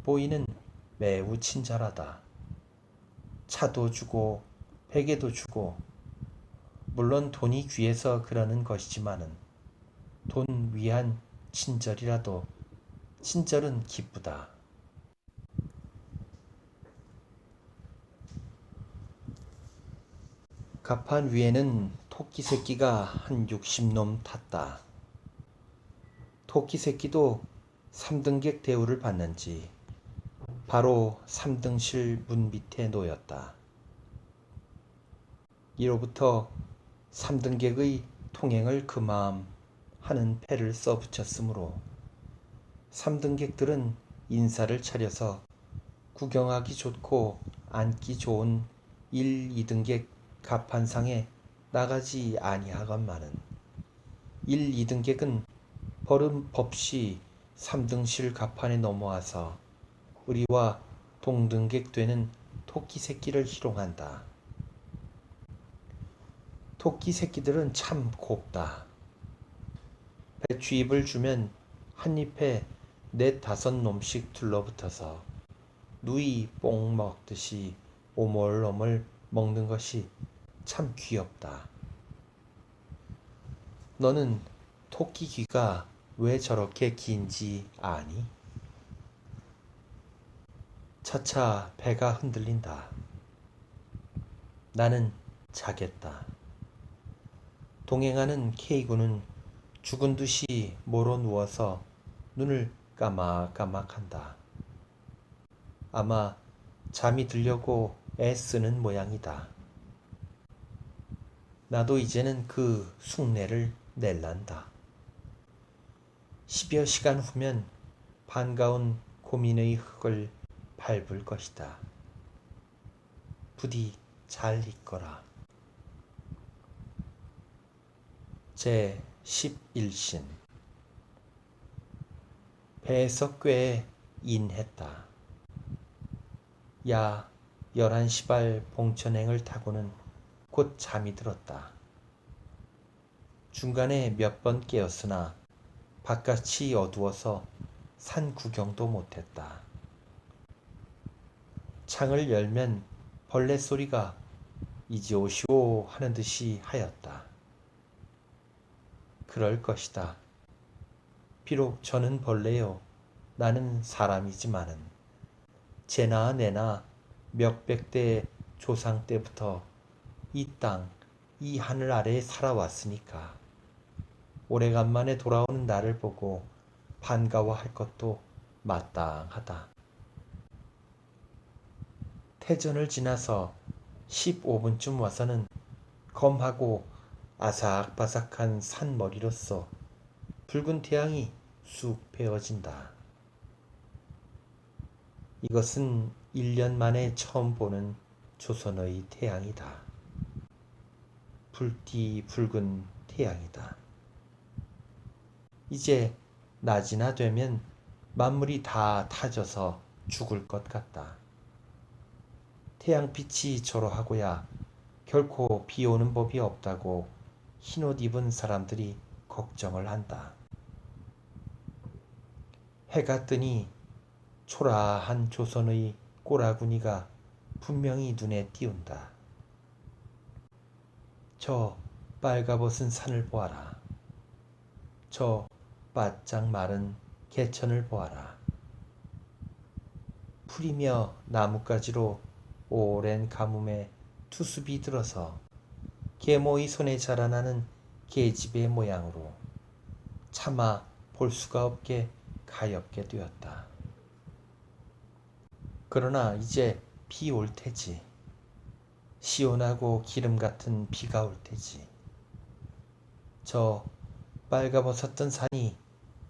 보이는 매우 친절하다. 차도 주고 베개도 주고, 물론 돈이 귀해서 그러는 것이지만은 돈 위한 친절이라도 친절은 기쁘다. 갑판 위에는 토끼 새끼가 한 60놈 탔다. 토끼 새끼도 3등객 대우를 받는지 바로 3등실 문 밑에 놓였다. 이로부터 3등객의 통행을 금함 하는 패를 써붙였으므로 3등객들은 인사를 차려서 구경하기 좋고 앉기 좋은 1, 2등객 갑판상에 나가지 아니하건만은 1, 2등객은 버릇없이 3등실 갑판에 넘어와서 우리와 동등객 되는 토끼 새끼를 희롱한다. 토끼 새끼들은 참 곱다. 배추잎을 주면 한 잎에 4~5놈씩 둘러붙어서 누이 뽕 먹듯이 오물오물 먹는 것이 참 귀엽다. 너는 토끼 귀가 왜 저렇게 긴지 아니? 차차 배가 흔들린다. 나는 자겠다. 동행하는 케이구는 죽은 듯이 모로 누워서 눈을 까막까막한다. 아마 잠이 들려고 애쓰는 모양이다. 나도 이제는 그 숭례를 낼란다. 10여 시간 후면 반가운 고민의 흙을 밟을 것이다. 부디 잘 있거라. 제11신. 배에서 꽤 인했다. 야 11시발 봉천행을 타고는 곧 잠이 들었다. 중간에 몇 번 깨었으나 바깥이 어두워서 산 구경도 못했다. 창을 열면 벌레 소리가 이제 오시오 하는 듯이 하였다. 그럴 것이다. 비록 저는 벌레요, 나는 사람이지만은 쟤나 내나 몇백 대 조상 때부터 이 땅, 이 하늘 아래에 살아왔으니까 오래간만에 돌아오는 나를 보고 반가워할 것도 마땅하다. 태전을 지나서 15분쯤 와서는 검하고 아삭바삭한 산머리로서 붉은 태양이 쑥 베어진다. 이것은 1년 만에 처음 보는 조선의 태양이다. 붉디 붉은 태양이다. 이제 낮이나 되면 만물이 다 타져서 죽을 것 같다. 태양빛이 저러하고야 결코 비 오는 법이 없다고 흰옷 입은 사람들이 걱정을 한다. 해가 뜨니 초라한 조선의 꼬라구니가 분명히 눈에 띄운다. 저 빨가벗은 산을 보아라. 저 바짝 마른 개천을 보아라. 풀이며 나뭇가지로 오랜 가뭄에 투숲이 들어서 계모의 손에 자라나는 계집의 모양으로 차마 볼 수가 없게 가엾게 되었다. 그러나 이제 비 올 테지. 시원하고 기름 같은 비가 올 테지. 저 빨가벗었던 산이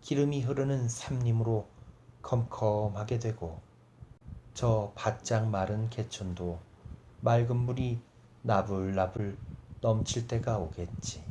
기름이 흐르는 삼림으로 컴컴하게 되고 저 바짝 마른 개천도 맑은 물이 나불나불 넘칠 때가 오겠지.